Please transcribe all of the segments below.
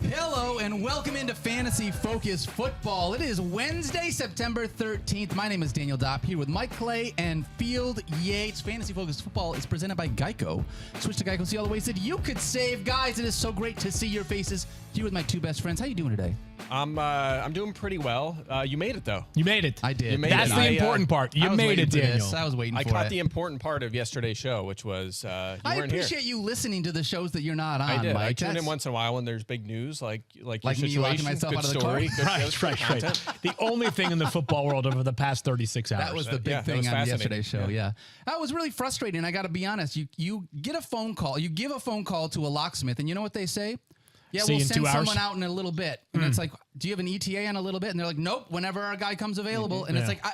Hello and welcome into Fantasy Focus Football. It is Wednesday, September 13th. My name is Daniel Dopp here with Mike Clay and Field Yates. Fantasy Focus Football is presented by Geico. Switch to Geico, see all the ways that you could save. Guys, it is so great to see your faces. Here with my two best friends. How you doing today? I'm doing pretty well. You made it, though. You made it. I did. That's the important part. You made it, Daniel. I was waiting for it. I caught the important part of yesterday's show, which was you weren't here. I appreciate you listening to the shows that you're not on, I did. Mike. I tune in once in a while when there's big news, like your me situation. locking myself good out of the story, car? good Right. The only thing in the football world over the past 36 hours. That was the big thing on yesterday's show, yeah. That was really frustrating. I got to be honest. You get a phone call. You give a phone call to a locksmith, and you know what they say? Yeah, See we'll you in send 2 hours? someone out in a little bit. And it's like, do you have an ETA on a little bit? And they're like, nope, whenever our guy comes available. And it's like,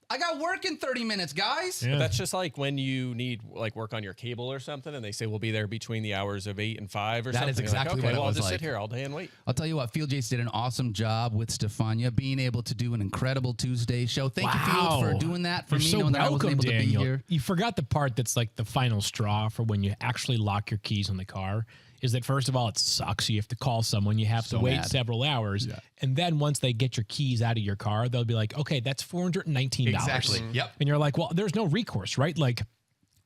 I got work in 30 minutes, guys. But that's just like when you need work on your cable or something, and they say we'll be there between the hours of 8 and 5 or something. That is exactly what it was I'll just like. sit here all day and wait. I'll tell you what, Field Yates did an awesome job with Stefania, being able to do an incredible Tuesday show. Thank you, Field, for doing that for You're me, so knowing that I wasn't able Daniel. to be here. You forgot the part that's like the final straw for when you actually lock your keys in the car. Is that first of all, it sucks. You have to call someone. You have to wait several hours. Yeah. And then once they get your keys out of your car, they'll be like, okay, that's $419. Exactly. Yep. And you're like, well, there's no recourse, right? Like,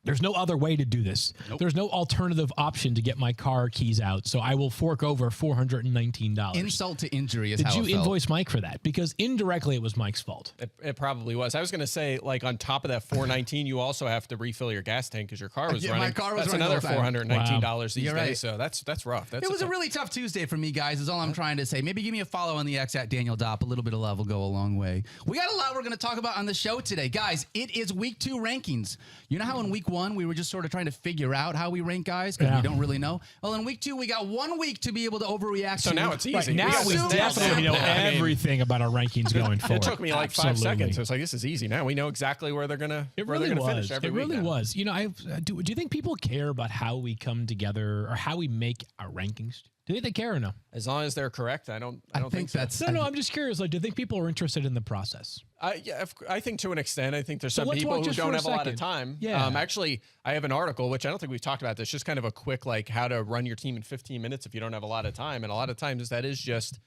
there's no other way to do this. Nope. There's no alternative option to get my car keys out. So I will fork over $419. Insult to injury is Did how you it felt. invoice Mike for that? Because indirectly it was Mike's fault. It probably was. I was going to say, like, on top of that $419, you also have to refill your gas tank because your car was running. My car was that's running another $419 these You're days. right. So that's rough. It was a really tough Tuesday for me, guys, is all I'm trying to say. Maybe give me a follow on the X at Daniel Dopp. A little bit of love will go a long way. We got a lot we're going to talk about on the show today. Guys, it is week 2 rankings. You know how in week 1 we were just sort of trying to figure out how we rank guys because we don't really know? Well, in week 2, we got 1 week to be able to overreact. So now it's easy. Right, now we definitely know everything about our rankings going forward. It took me like 5 seconds. So it's like, this is easy. Now we know exactly where they're going to finish every week. It really was. You know, do you think people care about how we come together or how we make our rankings? Do you think they care or no? As long as they're correct, I don't think so. that's No, I'm just curious. Like, do you think people are interested in the process? Yeah, I think to an extent. I think there's some people who don't have a lot of time. Yeah. Actually, I have an article, which I don't think we've talked about this, just kind of a quick, like, how to run your team in 15 minutes if you don't have a lot of time. And a lot of times that is just,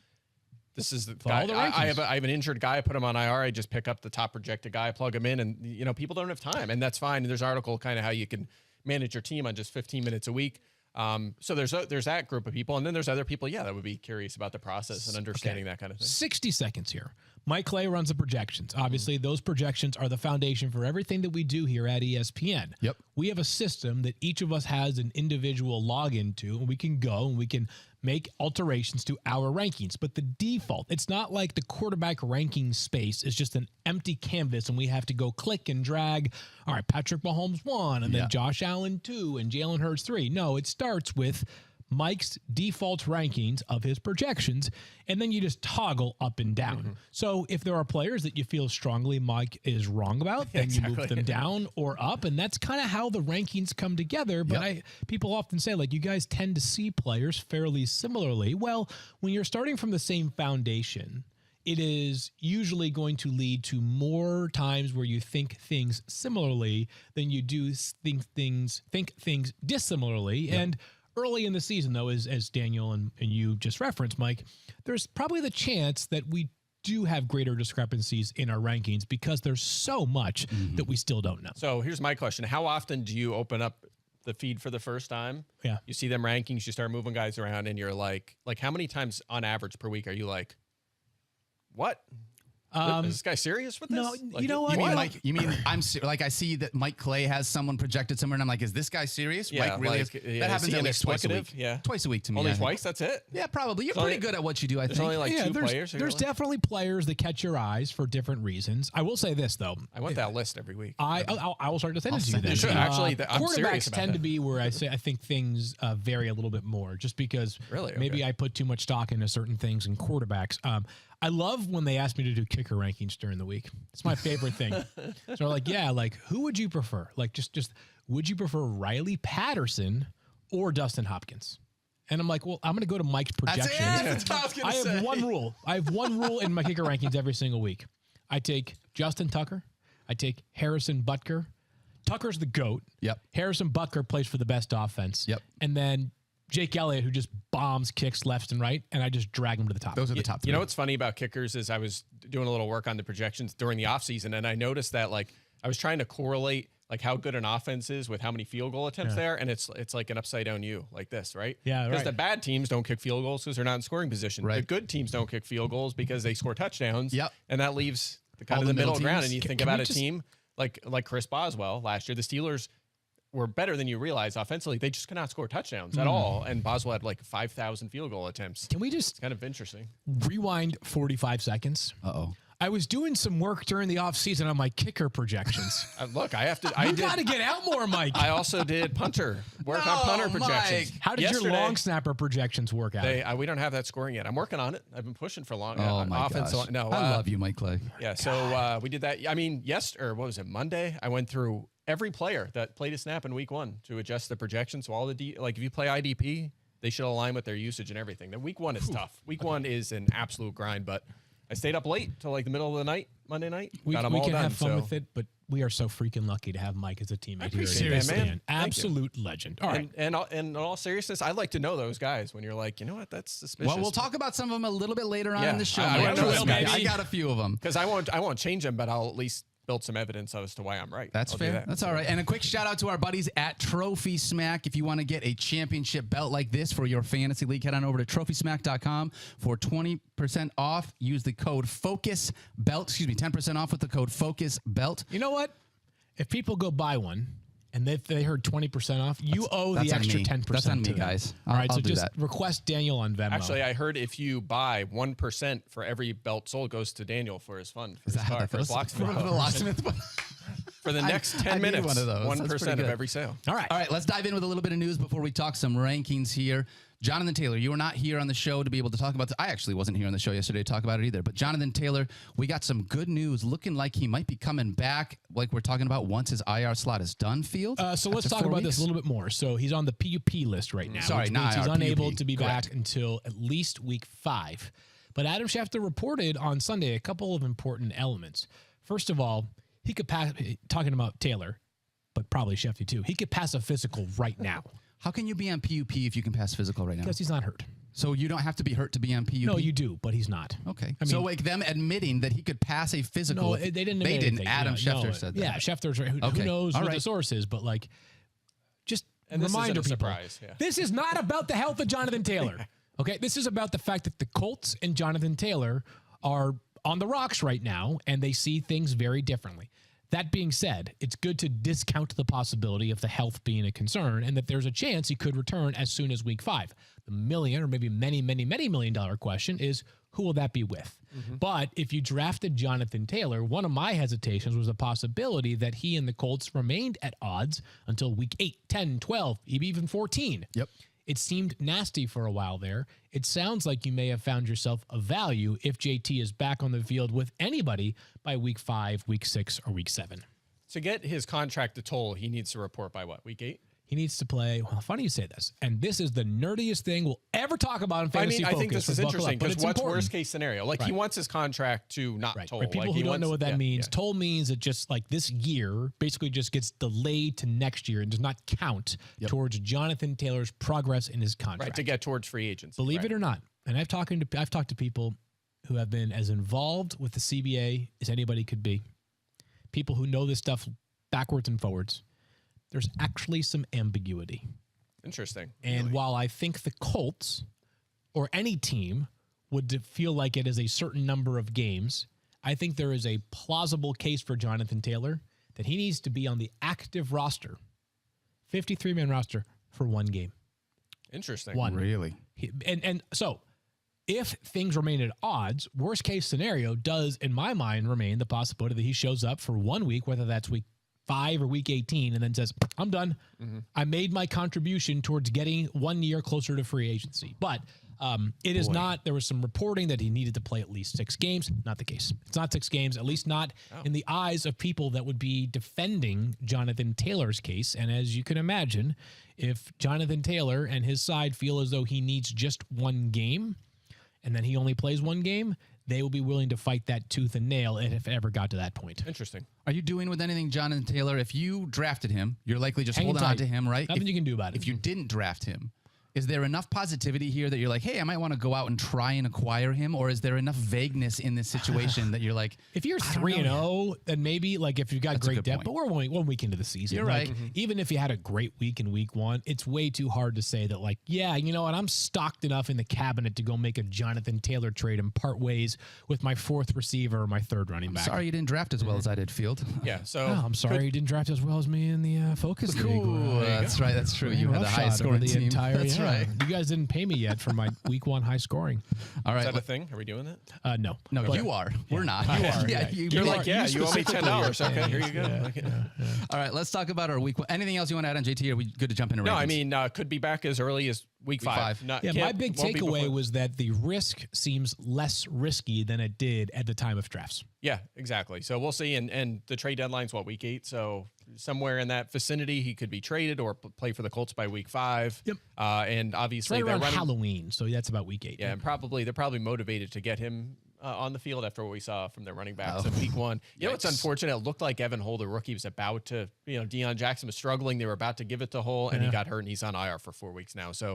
this is the guy. I have an injured guy. I put him on IR. I just pick up the top projected guy, plug him in, and, you know, people don't have time. And that's fine. And there's an article kind of how you can manage your team on just 15 minutes a week. So there's that group of people, and then there's other people, that would be curious about the process and understanding that kind of thing. 60 seconds here. Mike Clay runs the projections. Obviously, those projections are the foundation for everything that we do here at ESPN. Yep. We have a system that each of us has an individual login to, and we can go and we can make alterations to our rankings. But the default, it's not like the quarterback ranking space is just an empty canvas and we have to go click and drag. All right, Patrick Mahomes 1, and then Josh Allen 2, and Jalen Hurts 3. No, it starts with Mike's default rankings of his projections, and then you just toggle up and down. So if there are players that you feel strongly Mike is wrong about, then you move them down or up, and that's kind of how the rankings come together. But people often say, like, you guys tend to see players fairly similarly. Well, when you're starting from the same foundation, it is usually going to lead to more times where you think things similarly than you do think things dissimilarly. And early in the season, though, as Daniel and you just referenced, Mike, there's probably the chance that we do have greater discrepancies in our rankings because there's so much that we still don't know. So here's my question. How often do you open up the feed for the first time? Yeah. You see them rankings, you start moving guys around, and you're like how many times on average per week are you like, what? Is this guy serious with this? No, like, you know what? You mean I'm like, I see that Mike Clay has someone projected somewhere, and I'm like, is this guy serious? Yeah, Mike really like, that happens at least twice a week. Yeah. Twice a week to me. Only twice? That's it? Yeah, probably. You're pretty good at what you do, I think. There's only like 2 there's, players. There's definitely players that catch your eyes for different reasons. I will say this, though. I want that list every week. I will start to send it to you then. You should. Actually, I'm serious quarterbacks about tend that. to be where I think things vary a little bit more, just because maybe I put too much stock into certain things in quarterbacks. I love when they ask me to do kicker rankings during the week. It's my favorite thing. So like, who would you prefer? Like, just would you prefer Riley Patterson or Dustin Hopkins? And I'm like, well, I'm going to go to Mike's projections. That's what I was going to say. have one rule. I have one rule in my kicker rankings every single week. I take Justin Tucker. I take Harrison Butker. Tucker's the GOAT. Yep. Harrison Butker plays for the best offense. Yep. And then Jake Elliott, who just bombs kicks left and right, and I just drag him to the top. Those are the top three. You know what's funny about kickers is I was doing a little work on the projections during the offseason, and I noticed that like I was trying to correlate like how good an offense is with how many field goal attempts there, and it's like an upside down U like this, right? Yeah, Because right. the bad teams don't kick field goals because they're not in scoring position. Right. The good teams don't kick field goals because they score touchdowns. Yep. And that leaves the kind All of the the middle middle ground. teams. And you think Can about we a just- team like Chris Boswell last year. The Steelers were better than you realize offensively. They just could not score touchdowns at all. And Boswell had like 5,000 field goal attempts. Can we just It's kind of interesting. rewind 45 seconds? Uh-oh. I was doing some work during the offseason on my kicker projections. Look, I have to. You got to get out more, Mike. I also did punter work on punter projections. Mike. How did your Yesterday, long snapper projections work out? we don't have that scoring yet. I'm working on it. I've been pushing for long. Oh, my offense. gosh. No, I love you, Mike Clay. Yeah, so we did that. I mean, what was it, Monday? I went through every player that played a snap in week 1 to adjust the projection. So all the like if you play IDP, they should align with their usage and everything. Then week 1 is tough. Week 1 is an absolute grind, but I stayed up late till like the middle of the night, Monday night. We got them can all done. have fun so. with it, but we are so freaking lucky to have Mike as a teammate here. appreciate at that, ESPN. man. Thank you. Absolute legend. All right. And in all seriousness, I'd like to know those guys when you're like, you know what, that's suspicious. Well, we'll talk about some of them a little bit later on Yeah, in the show. I Mike. know Trust them, me, baby. I got a few of them. Because I won't change them, but I'll at least build some evidence as to why I'm right. That's I'll do fair. that. That's all right. And a quick shout out to our buddies at Trophy Smack. If you want to get a championship belt like this for your fantasy league, head on over to trophysmack.com for 20% off. Use the code FOCUS BELT. 10% off with the code FOCUS BELT. You know what? If people go buy one and they heard 20% off, you owe that's the on extra me. 10%. That's on me, to them. guys. All right, I'll so do just that. request Daniel on Venmo. Actually, I heard if you buy 1% for every belt sold goes to Daniel for his fund, for Is his that how car, that for his goes? locksmith. For the locksmith. For the next 10 I need minutes, one of those. That's 1% pretty of good. every sale. All right. All right, let's dive in with a little bit of news before we talk some rankings here. Jonathan Taylor, you were not here on the show to be able to talk about this. I actually wasn't here on the show yesterday to talk about it either. But Jonathan Taylor, we got some good news looking like he might be coming back, like we're talking about once his IR slot is done, Field. So let's After talk 4 about this weeks? a little bit more. So he's on the PUP list right now. Sorry, which not means he's IR, unable PUP. to be Correct. back until at least week 5. But Adam Schefter reported on Sunday a couple of important elements. First of all, he could pass, talking about Taylor, but probably Schefter too, he could pass a physical right now How can you be on PUP if you can pass physical right now? because he's not hurt. So you don't have to be hurt to be on PUP? No, you do, but he's not. Okay. I so mean- like them admitting that he could pass a physical. No, they didn't. They admit didn't. anything. Adam No, Schefter no, said that. Yeah, Schefter's right. Who Okay. knows All who right. the source is? But like, just And this isn't reminder a people. surprise, yeah. This is not about the health of Jonathan Taylor. Okay, this is about the fact that the Colts and Jonathan Taylor are on the rocks right now, and they see things very differently. That being said, it's good to discount the possibility of the health being a concern and that there's a chance he could return as soon as week 5. The million or maybe many million dollar question is, who will that be with? But if you drafted Jonathan Taylor, one of my hesitations was the possibility that he and the Colts remained at odds until week 8, 10, 12, maybe even 14. Yep. It seemed nasty for a while there. It sounds like you may have found yourself a value if JT is back on the field with anybody by week 5, week 6, or week 7. To get his contract to toll, he needs to report by what, week 8? He needs to play. Well, funny you say this. And this is the nerdiest thing we'll ever talk about in Fantasy I Focus. think this is so buckle interesting up, but because it's what's important. worst case scenario? Like he wants his contract to not toll. Right. People like who he don't wants, know what that means, yeah. toll means it just like this year basically just gets delayed to next year and does not count towards Jonathan Taylor's progress in his contract. Right, to get towards free agency. Believe right. it or not, and I've talked to people who have been as involved with the CBA as anybody could be. People who know this stuff backwards and forwards. There's actually some ambiguity. Interesting. And really. while I think the Colts or any team would feel like it is a certain number of games, I think there is a plausible case for Jonathan Taylor that he needs to be on the active roster, 53-man roster, for one game. Interesting. One. Really? And so if things remain at odds, worst case scenario does, in my mind, remain the possibility that he shows up for 1 week, whether that's week 5 or week 18, and then says, I'm done. I made my contribution towards getting 1 year closer to free agency. But it is not, there was some reporting that he needed to play at least 6 games. Not the case. It's not 6 games, at least not in the eyes of people that would be defending Jonathan Taylor's case. And as you can imagine, if Jonathan Taylor and his side feel as though he needs just 1 game, and then he only plays 1 game, they will be willing to fight that tooth and nail if it ever got to that point. Interesting. Are you doing with anything Jonathan Taylor? If you drafted him, you're likely just Hanging holding on tight. to him, right? Nothing you can do about it. If you didn't draft him, is there enough positivity here that you're like, hey, I might want to go out and try and acquire him? Or is there enough vagueness in this situation that you're like, if you're 3-0, then maybe like if you've got That's a great good depth, point. but we're only 1 week into the season. You're Like, right. Even if you had a great week in week 1, it's way too hard to say that like, yeah, you know what, I'm stocked enough in the cabinet to go make a Jonathan Taylor trade and part ways with my 4th receiver or my 3rd running back. sorry you didn't draft as well as I did, Field? Yeah. So Oh, I'm sorry you didn't draft as well as me in the focus league. Cool. That's right. That's true. You had the highest over scoring the team. entire. That's right. You guys didn't pay me yet for my week 1 high scoring. All is right. that a thing? Are we doing that? No, No, But- you are. We're not. You are, yeah. You're You like, are- yeah, you you owe me specifically are. $10. Okay, here you go. Yeah, Like, All right. Let's talk about our week one. Anything else you want to add on, JT? Are we good to jump into No, rankings? I mean, could be back as early as week 5. Not, Yeah, my big won't be takeaway before- was that the risk seems less risky than it did at the time of drafts. Yeah, exactly. So we'll see. And the trade deadline's week 8. So somewhere in that vicinity, he could be traded or play for the Colts by week 5. Yep. And It's obviously right around they're running. Halloween, so that's about week 8. Yeah, and they're probably motivated to get him on the field after what we saw from their running backs Oh. in week 1. You know, it's Yikes. unfortunate. It looked like Evan Hull, the rookie, was about to, Deion Jackson was struggling. They were about to give it to Hull, and he Yeah. got hurt, and he's on IR for 4 weeks now. So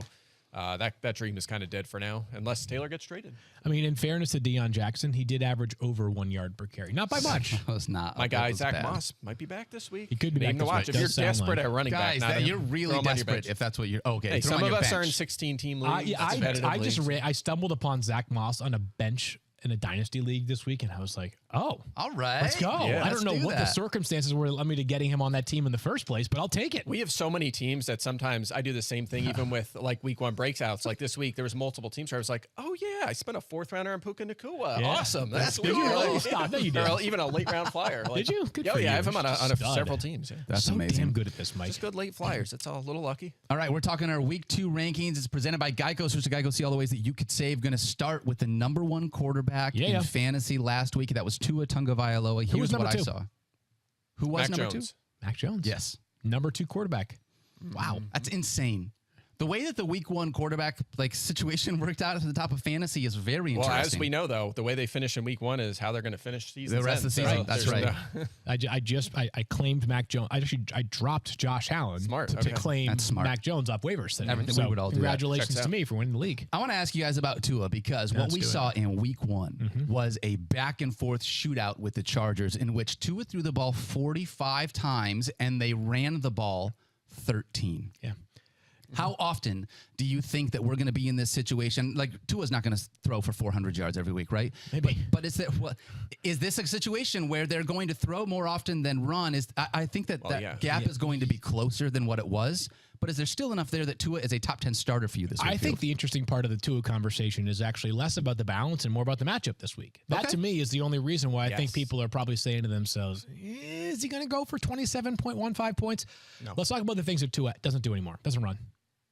that dream is kind of dead for now, unless Taylor gets traded. I mean, in fairness to Deion Jackson, he did average over 1 yard per carry. Not by much. That was not. My guy, that was Zach bad. Moss, might be back this week. He could be Name back to this watch. week. If you're Does sound desperate like. at running Guys, back, you're throw really him on your desperate bench. if that's what you're. Okay. Hey, throw some him on of your us are in bench. 16-team I leagues. competitive leagues. I stumbled upon Zach Moss on a bench in a dynasty league this week, and I was like, oh, All right. let's go. Yeah, I don't know do what the that. circumstances were that led me to getting him on that team in the first place, but I'll take it. We have so many teams that sometimes I do the same thing, even with like week 1 breakouts. Like this week, there was multiple teams where I was like, "Oh yeah, I spent a 4th rounder on Puka Nacua. Yeah. Awesome, that's Did cool." you really? Like, Stop. No, you or didn't. even a late round flyer. Like, Did you? Good Oh for yeah, I you. have him on Stud. several teams. Yeah. That's so amazing. damn good at this, Mike. Just good late flyers. It's all a little lucky. All right, we're talking our week 2 rankings. It's presented by Geico. Switch to Geico. See all the ways that you could save. Going to start with the number 1 quarterback Yeah, in yeah. fantasy last week. That was Tua Tagovailoa. Here's was number what I 2? saw. Who was Mac number Jones. 2? Mac Jones. Yes. Number 2 quarterback. Wow, that's insane. The way that the week 1 quarterback situation worked out at the top of fantasy is very Well, interesting. as we know, though, the way they finish in week 1 is how they're going to finish season. The rest of the season. That's right. I claimed Mac Jones. I dropped Josh Allen Smart, to okay. claim That's smart. Mac Jones off waivers today. Everything- So we would all do that. congratulations Checks to out. me for winning the league. I want to ask you guys about Tua because what Let's we do it. saw in week 1 was a back and forth shootout with the Chargers in which Tua threw the ball 45 times and they ran the ball 13. Yeah. How often do you think that we're going to be in this situation? Like Tua's not going to throw for 400 yards every week, right? Maybe. But is this a situation where they're going to throw more often than run? I think that yeah. gap is going to be closer than what it was. But is there still enough there that Tua is a top 10 starter for you this week? I think the interesting part of the Tua conversation is actually less about the balance and more about the matchup this week. That Okay. to me is the only reason why I think Yes. people are probably saying to themselves, is he going to go for 27.15 points? No. Let's talk about the things that Tua doesn't do anymore. Doesn't run.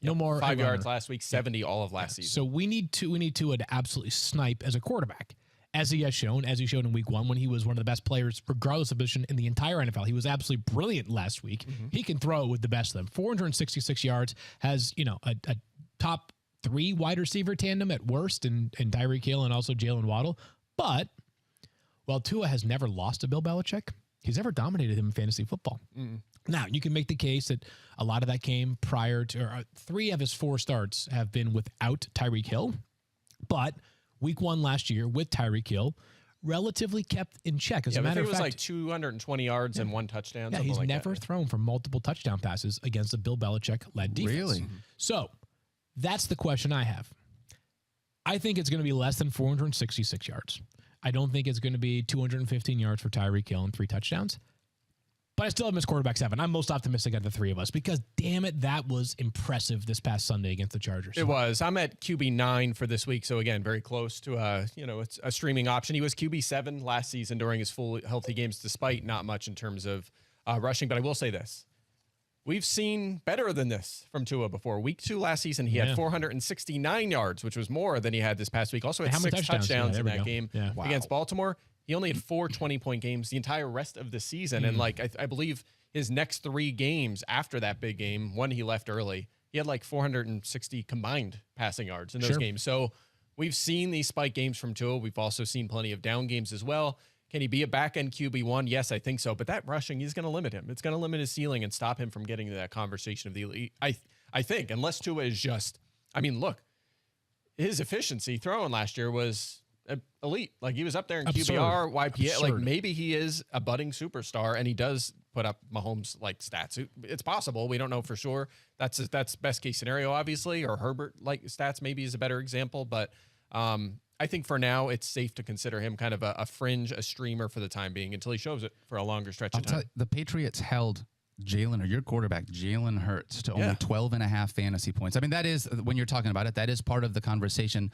No more. 5 a yards runner. last week, 70 all of last season. So we need Tua to absolutely snipe as a quarterback, as he has shown, as he showed in week 1 when he was one of the best players, regardless of position in the entire NFL. He was absolutely brilliant last week. He can throw with the best of them. 466 yards, has a top 3 wide receiver tandem at worst in Tyreek Hill and also Jalen Waddle. But while Tua has never lost to Bill Belichick, he's ever dominated him in fantasy football. Now, you can make the case that a lot of that came prior to, or 3 of his 4 starts have been without Tyreek Hill, but week 1 last year with Tyreek Hill, relatively kept in check. As a I matter think of it was fact, like 220 yards and 1 touchdown. yeah, something he's like never that. thrown for multiple touchdown passes against a Bill Belichick-led defense. Really? So that's the question I have. I think it's going to be less than 466 yards. I don't think it's going to be 215 yards for Tyreek Hill and 3 touchdowns. But I still have him as quarterback 7. I'm most optimistic out of the 3 of us because, damn it, that was impressive this past Sunday against the Chargers. It was. I'm at QB 9 for this week, so again, very close to it's a streaming option. He was QB 7 last season during his full healthy games, despite not much in terms of rushing. But I will say this: we've seen better than this from Tua before. Week 2 last season, he had 469 yards, which was more than he had this past week. Also had How many 6 touchdowns? Yeah, touchdowns there in we that go. game Yeah. against Baltimore. He only had 4 20-point games the entire rest of the season, and I believe his next 3 games after that big game, one he left early, he had like 460 combined passing yards in those games. So we've seen these spike games from Tua. We've also seen plenty of down games as well. Can he be a back-end QB1? Yes, I think so. But that rushing is going to limit him. It's going to limit his ceiling and stop him from getting to that conversation of the elite. I think, unless Tua is just, I mean, look, his efficiency throwing last year was elite. Like, he was up there in QBR, YPA. Like, maybe he is a budding superstar, and he does put up Mahomes-like stats. It's possible. We don't know for sure. That's best case scenario, obviously, or Herbert-like stats maybe is a better example. But I think for now, it's safe to consider him kind of a fringe, a streamer for the time being until he shows it for a longer stretch of time. The Patriots held your quarterback, Jalen Hurts, to only 12.5 fantasy points. I mean, that is, when you're talking about it, that is part of the conversation.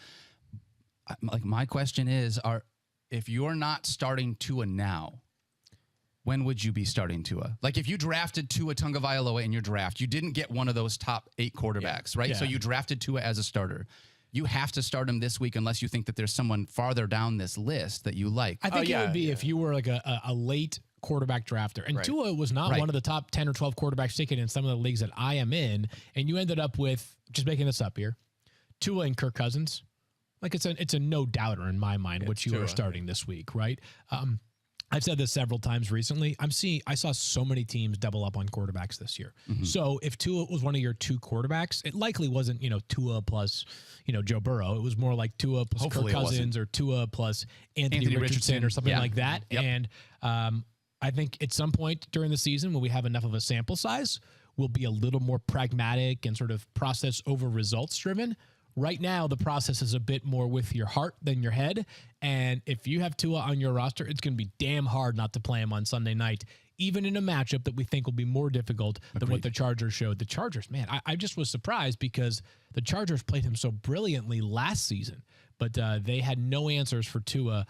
Like, my question is, if you're not starting Tua now, when would you be starting Tua? Like, if you drafted Tua Tagovailoa in your draft, you didn't get one of those top 8 quarterbacks, right? Yeah. So you drafted Tua as a starter. You have to start him this week unless you think that there's someone farther down this list that you like. I think it would be if you were like a late quarterback drafter. And Tua was not one of the top 10 or 12 quarterbacks taken in some of the leagues that I am in. And you ended up with, just making this up here, Tua and Kirk Cousins. Like, it's a no-doubter in my mind, which you are starting this week, right? I've said this several times recently. I saw so many teams double up on quarterbacks this year. Mm-hmm. So if Tua was one of your 2 quarterbacks, it likely wasn't, Tua plus, Joe Burrow. It was more like Tua plus Hopefully Kirk Cousins or Tua plus Anthony Richardson or something like that. Yep. And I think at some point during the season, when we have enough of a sample size, we'll be a little more pragmatic and sort of process over results driven. Right now, the process is a bit more with your heart than your head. And if you have Tua on your roster, it's going to be damn hard not to play him on Sunday night, even in a matchup that we think will be more difficult than what the Chargers showed. The Chargers, man, I just was surprised because the Chargers played him so brilliantly last season, but they had no answers for Tua.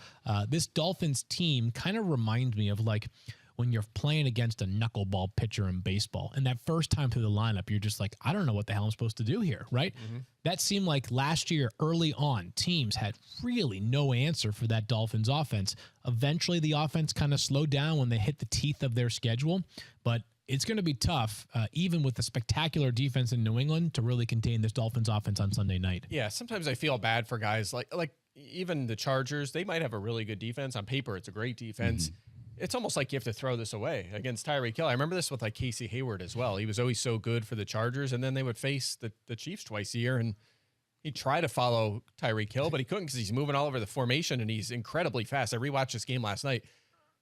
This Dolphins team kind of reminds me of like when you're playing against a knuckleball pitcher in baseball. And that first time through the lineup, you're just like, I don't know what the hell I'm supposed to do here, right? Mm-hmm. That seemed like last year, early on, teams had really no answer for that Dolphins offense. Eventually, the offense kind of slowed down when they hit the teeth of their schedule. But it's going to be tough, even with the spectacular defense in New England, to really contain this Dolphins offense on Sunday night. Yeah, sometimes I feel bad for guys like even the Chargers. They might have a really good defense. On paper, it's a great defense. Mm-hmm. It's almost like you have to throw this away against Tyreek Hill. I remember this with like Casey Hayward as well. He was always so good for the Chargers, and then they would face the Chiefs twice a year, and he'd try to follow Tyreek Hill, but he couldn't because he's moving all over the formation, and he's incredibly fast. I rewatched this game last night.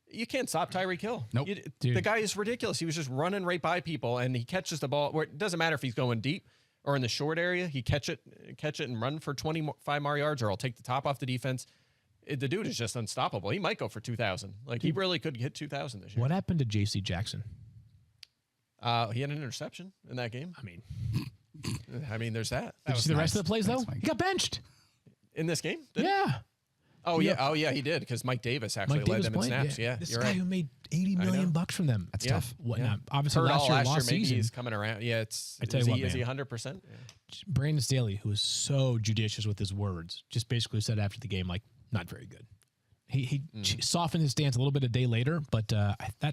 You can't stop Tyreek Hill. Nope. The guy is ridiculous. He was just running right by people, and he catches the ball where it doesn't matter if he's going deep or in the short area. He catch it and run for 25 more yards, or I'll take the top off the defense. The dude is just unstoppable. He might go for 2,000. Like, he really could hit 2,000 this year. What happened to J.C. Jackson? He had an interception in that game. I mean, there's that. Did you see the rest of the plays, though? He got benched. In this game? Yeah. Oh, yeah, he did, because Mike Davis actually led them in snaps. Yeah, this guy who made $80 million from them. That's tough. Now, obviously, last year, maybe season. He's coming around. Yeah, is he 100%? Yeah. Brandon Staley, who was so judicious with his words, just basically said after the game, like, not very good. He softened his stance a little bit a day later, but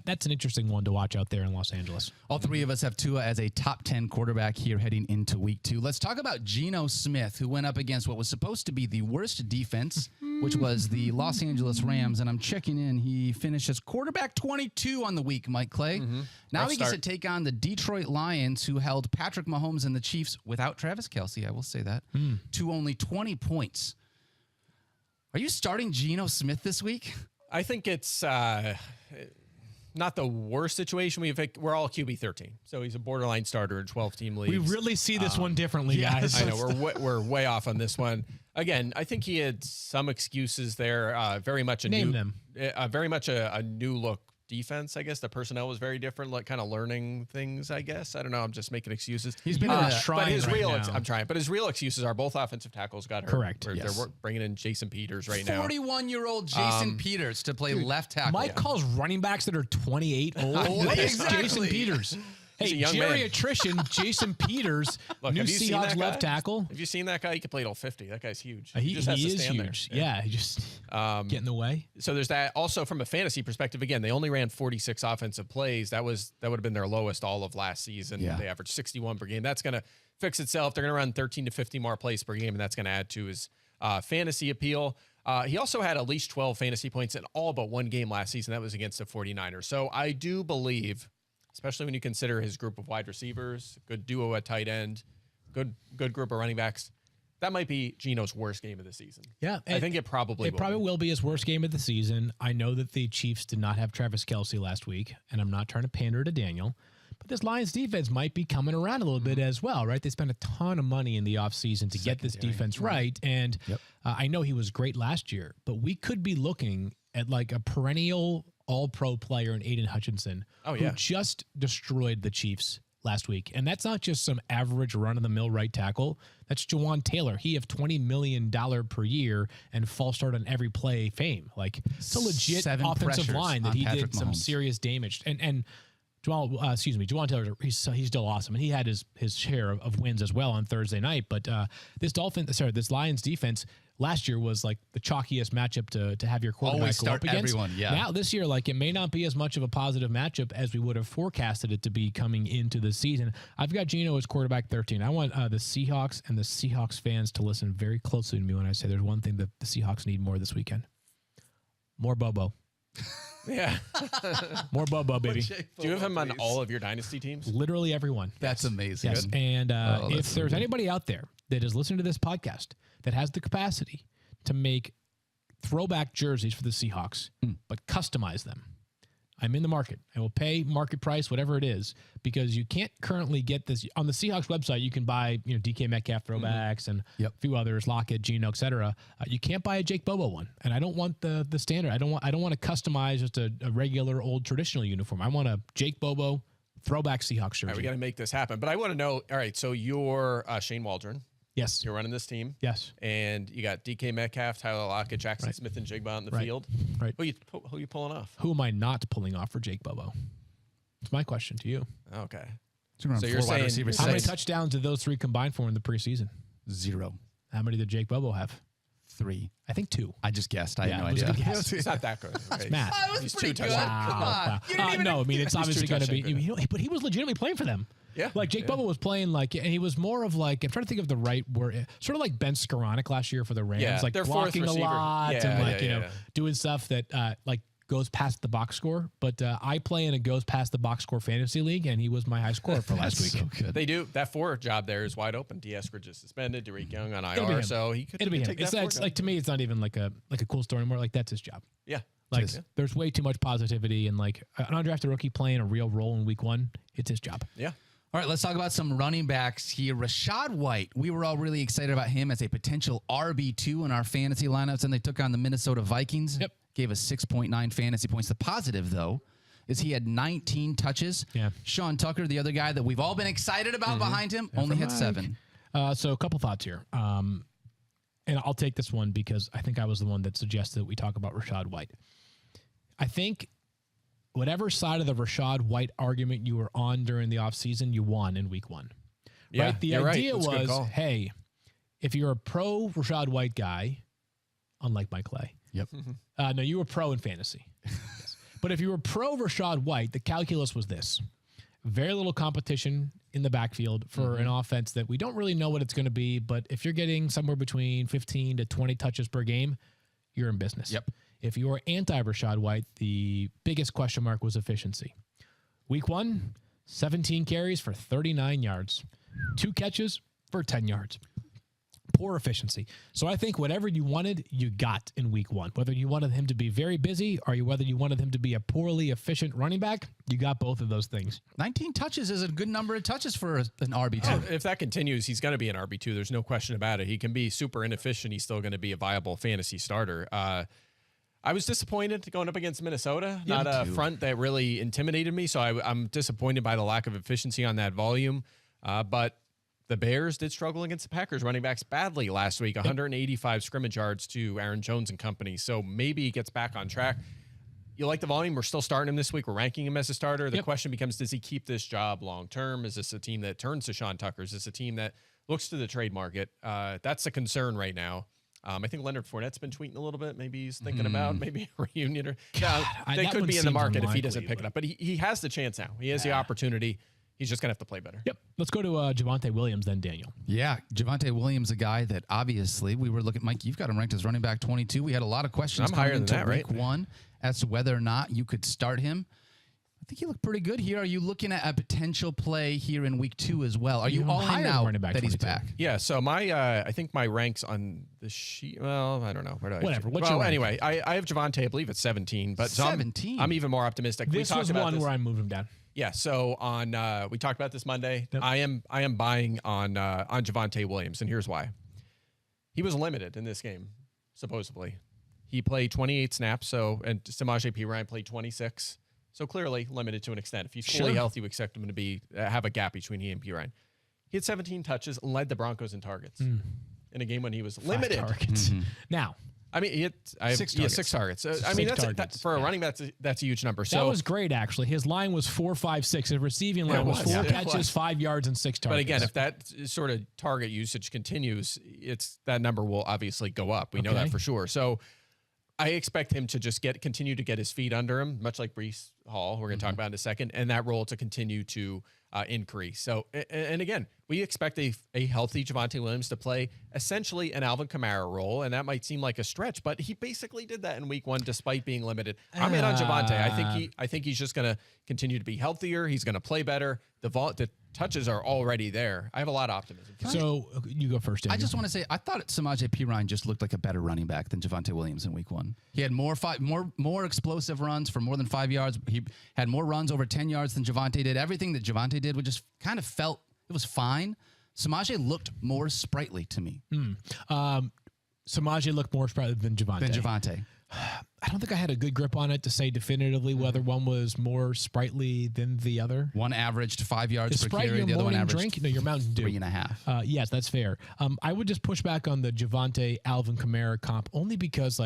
that's an interesting one to watch out there in Los Angeles. All three of us have Tua as a top 10 quarterback here heading into week 2. Let's talk about Geno Smith, who went up against what was supposed to be the worst defense, which was the Los Angeles Rams. And I'm checking in. He finishes quarterback 22 on the week, Mike Clay. Mm-hmm. Now he gets to take on the Detroit Lions, who held Patrick Mahomes and the Chiefs without Travis Kelce, I will say that, to only 20 points. Are you starting Geno Smith this week? I think it's not the worst situation. We're all QB 13, so he's a borderline starter in 12-team leagues. We really see this one differently, guys. I know we're way off on this one. Again, I think he had some excuses there. Very much a new look defense. I guess the personnel was very different, like kind of learning things. I guess I don't know. I'm just making excuses. He's been trying. I'm trying, but his real excuses are both offensive tackles got hurt. Correct. They're bringing in Jason Peters right now. 41-year-old Jason Peters to play left tackle. Mike calls running backs that are 28 old. Exactly. Jason Peters. Hey, geriatrician Jason Peters, Look, new Seahawks left tackle. Have you seen that guy? He can play till 50. That guy's huge. He is huge. Yeah, he just get in the way. So there's that. Also, from a fantasy perspective, again, they only ran 46 offensive plays. That would have been their lowest all of last season. Yeah. They averaged 61 per game. That's going to fix itself. They're going to run 13 to 50 more plays per game, and that's going to add to his fantasy appeal. He also had at least 12 fantasy points in all but one game last season. That was against the 49ers. So I do believe, especially when you consider his group of wide receivers, good duo at tight end, good group of running backs, that might be Geno's worst game of the season. Yeah. I think it probably will be his worst game of the season. I know that the Chiefs did not have Travis Kelce last week, and I'm not trying to pander to Daniel, but this Lions defense might be coming around a little bit as well, right? They spent a ton of money in the offseason to get this defense right. And I know he was great last year, but we could be looking at like a perennial all-pro player in Aiden Hutchinson who just destroyed the Chiefs last week. And that's not just some average run-of-the-mill right tackle. That's Jawan Taylor. He have $20 million per year and false start on every play fame. Like, it's a legit offensive line that he did some serious damage. And Jawan Taylor, he's still awesome. And he had his share of wins as well on Thursday night. But this Lions defense last year was like the chalkiest matchup to have your quarterback always go start up against. Everyone, yeah. Now this year, like, it may not be as much of a positive matchup as we would have forecasted it to be coming into the season. I've got Geno as quarterback 13. I want the Seahawks and the Seahawks fans to listen very closely to me when I say there's one thing that the Seahawks need more this weekend. More Bobo. Yeah. More Bobo, baby. Do you have him on all of your dynasty teams? Literally everyone. That's amazing. Yes. And if there's anybody out there that is listening to this podcast that has the capacity to make throwback jerseys for the Seahawks, but customize them, I'm in the market. I will pay market price, whatever it is, because you can't currently get this on the Seahawks website. You can buy, DK Metcalf throwbacks and a few others, Lockett, Geno, etc. You can't buy a Jake Bobo one, and I don't want the standard. I don't want to customize just a regular old traditional uniform. I want a Jake Bobo throwback Seahawks jersey. All right, we got to make this happen. But I want to know. All right, so you're Shane Waldron. Yes. You're running this team. Yes. And you got DK Metcalf, Tyler Lockett, Jackson Smith, and Jigba in the field. Right. Who you pulling off? Who am I not pulling off for Jake Bobo? It's my question to you. Okay. So you're saying how many touchdowns did those three combine for in the preseason? 0. How many did Jake Bobo have? 3. I think 2. I just guessed. I had no idea. It's not that good. It's math. He's pretty good. Wow. Come on. Wow. No, I mean, it's obviously going to be. But he was legitimately playing for them. Yeah. Like Jake Bobo was playing and he was more of like, I'm trying to think of the right word, sort of like Ben Skoranek last year for the Rams, like blocking a lot and doing stuff that goes past the box score. But I play in a goes past the box score fantasy league, and he was my high scorer for last week. So good. They do. That 4 job there is wide open. D. Eskridge is suspended. Derek Young on IR, so he could It'll be him. take It's like, to me, it's not even like a cool story anymore. Like, that's his job. Yeah. Like, there's way too much positivity, and like an undrafted rookie playing a real role in week 1, it's his job. Yeah. All right, let's talk about some running backs here. Rachaad White, we were all really excited about him as a potential RB2 in our fantasy lineups, and they took on the Minnesota Vikings. Yep. Gave us 6.9 fantasy points. The positive, though, is he had 19 touches. Yeah. Sean Tucker, the other guy that we've all been excited about behind him, only had 7. So a couple thoughts here. And I'll take this one because I think I was the one that suggested that we talk about Rachaad White. I think whatever side of the Rachaad White argument you were on during the offseason, you won in week 1. Yeah, right? The idea was, hey, if you're a pro Rachaad White guy, unlike Mike Clay. Yep. No, you were pro in fantasy. Yes. But if you were pro Rachaad White, the calculus was this. Very little competition in the backfield for an offense that we don't really know what it's going to be, but if you're getting somewhere between 15 to 20 touches per game, you're in business. Yep. If you were anti-Rachaad White, the biggest question mark was efficiency. Week 1, 17 carries for 39 yards. 2 catches for 10 yards. Poor efficiency. So I think whatever you wanted, you got in week 1. Whether you wanted him to be very busy or whether you wanted him to be a poorly efficient running back, you got both of those things. 19 touches is a good number of touches for an RB2. Oh, if that continues, he's going to be an RB2. There's no question about it. He can be super inefficient. He's still going to be a viable fantasy starter. I was disappointed going up against Minnesota. Not a front that really intimidated me, so I'm disappointed by the lack of efficiency on that volume. But the Bears did struggle against the Packers running backs badly last week, 185 scrimmage yards to Aaron Jones and company. So maybe he gets back on track. You like the volume? We're still starting him this week. We're ranking him as a starter. The question becomes, does he keep this job long term? Is this a team that turns to Sean Tucker? Is this a team that looks to the trade market? That's a concern right now. I think Leonard Fournette's been tweeting a little bit. Maybe he's thinking about maybe a reunion. Or they could be in the market if he doesn't pick it up. But he has the chance now. He has the opportunity. He's just going to have to play better. Yep. Let's go to Javonte Williams then, Daniel. Yeah, Javonte Williams, a guy that obviously we were looking. Mike, you've got him ranked as running back 22. We had a lot of questions coming into week one as to whether or not you could start him. I think he looked pretty good here. Are you looking at a potential play here in week 2 as well? Are you all in now that he's back? Yeah, so I think my ranks on the sheet, well, I don't know. Where do I Whatever. What's your rank? Anyway, I have Javonte, I believe it's 17. But 17? I'm even more optimistic. This was one where I moved him down. Yeah, so on we talked about this Monday. Yep. I am buying on Javonte Williams, and here's why. He was limited in this game, supposedly. He played 28 snaps, and Samaje Perine played 26. So clearly limited to an extent. If he's fully healthy, we expect him to be have a gap between he and Perine. He had 17 touches and led the Broncos in targets in a game when he was limited. 5 targets. Now, I mean, he had 6 targets. I mean, for a running back, that's a huge number. So that was great, actually. His line was 4-5-6. His receiving line was 4 catches, 5 yards, and 6 targets. But again, if that sort of target usage continues, that number will obviously go up. We know that for sure. So I expect him to just continue to get his feet under him, much like Breece Hall, we're going to talk about in a second, and that role to continue to increase. So, and again, we expect a healthy Javonte Williams to play essentially an Alvin Kamara role, and that might seem like a stretch, but he basically did that in week 1 despite being limited. I'm in on Javonte. I think he's just going to continue to be healthier. He's going to play better. The touches are already there. I have a lot of optimism. So you go first, Daniel. I just want to say, I thought Samaje Perine just looked like a better running back than Javonte Williams in week 1. He had more explosive runs for more than 5 yards. He had more runs over 10 yards than Javonte did. Everything that Javonte did would just kind of felt it was fine. Samaje looked more sprightly to me. Samaje looked more sprightly than Javonte. I don't think I had a good grip on it to say definitively whether one was more sprightly than the other. One averaged 5 yards per carry. Your the other one averaged drink? No, your Mountain Dew. 3.5. Yes, that's fair. I would just push back on the Javonte Alvin Kamara comp only because,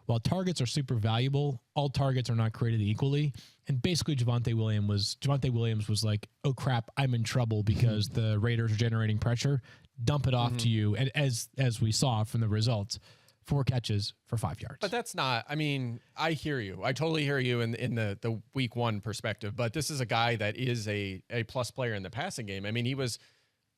while targets are super valuable, all targets are not created equally. And basically, Javonte Williams was like, "Oh crap, I'm in trouble because the Raiders are generating pressure. Dump it off to you." And as we saw from the results, 4 catches for 5 yards. But that's not, I mean, I hear you. I totally hear you in the week 1 perspective, but this is a guy that is a plus player in the passing game. I mean, he was,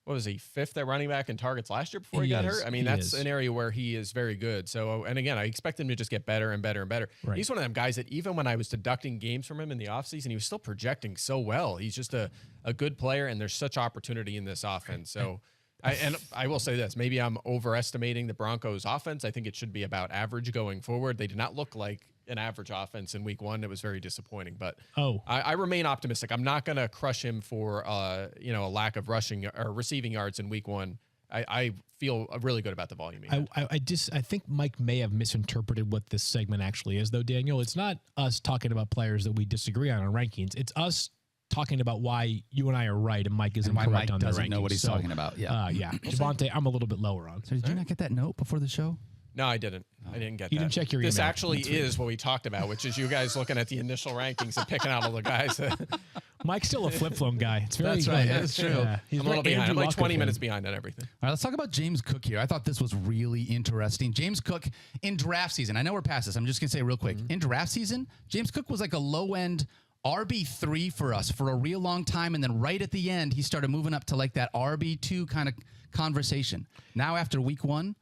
5th at running back in targets last year before he got hurt? I mean, that's an area where he is very good. So, and again, I expect him to just get better and better and better. Right. He's one of them guys that even when I was deducting games from him in the offseason, he was still projecting so well. He's just a good player, and there's such opportunity in this offense. So, I will say this, maybe I'm overestimating the Broncos offense. I think it should be about average going forward. They did not look like an average offense in week 1. It was very disappointing, but I remain optimistic. I'm not going to crush him for, a lack of rushing or receiving yards in week 1. I feel really good about the volume. I think Mike may have misinterpreted what this segment actually is, though, Daniel. It's not us talking about players that we disagree on our rankings. It's us talking about why you and I are right and Mike is incorrect on the rankings. Doesn't know what he's talking about. Yeah. Javonte, I'm a little bit lower on. So did you not get that note before the show? No, I didn't. I didn't get that. You didn't check your email. This actually is what we talked about, which is you guys looking at the initial rankings and picking out all the guys. Mike's still a flip-phone guy. It's very That's right. That's true. Yeah. I'm a little behind. I'm like 20 minutes behind on everything. All right, let's talk about James Cook here. I thought this was really interesting. James Cook in draft season. I know we're past this. I'm just going to say real quick. In draft season, James Cook was like a low-end RB3 for us for a real long time, and then right at the end, he started moving up to like that RB2 kind of conversation. Now, after week 1,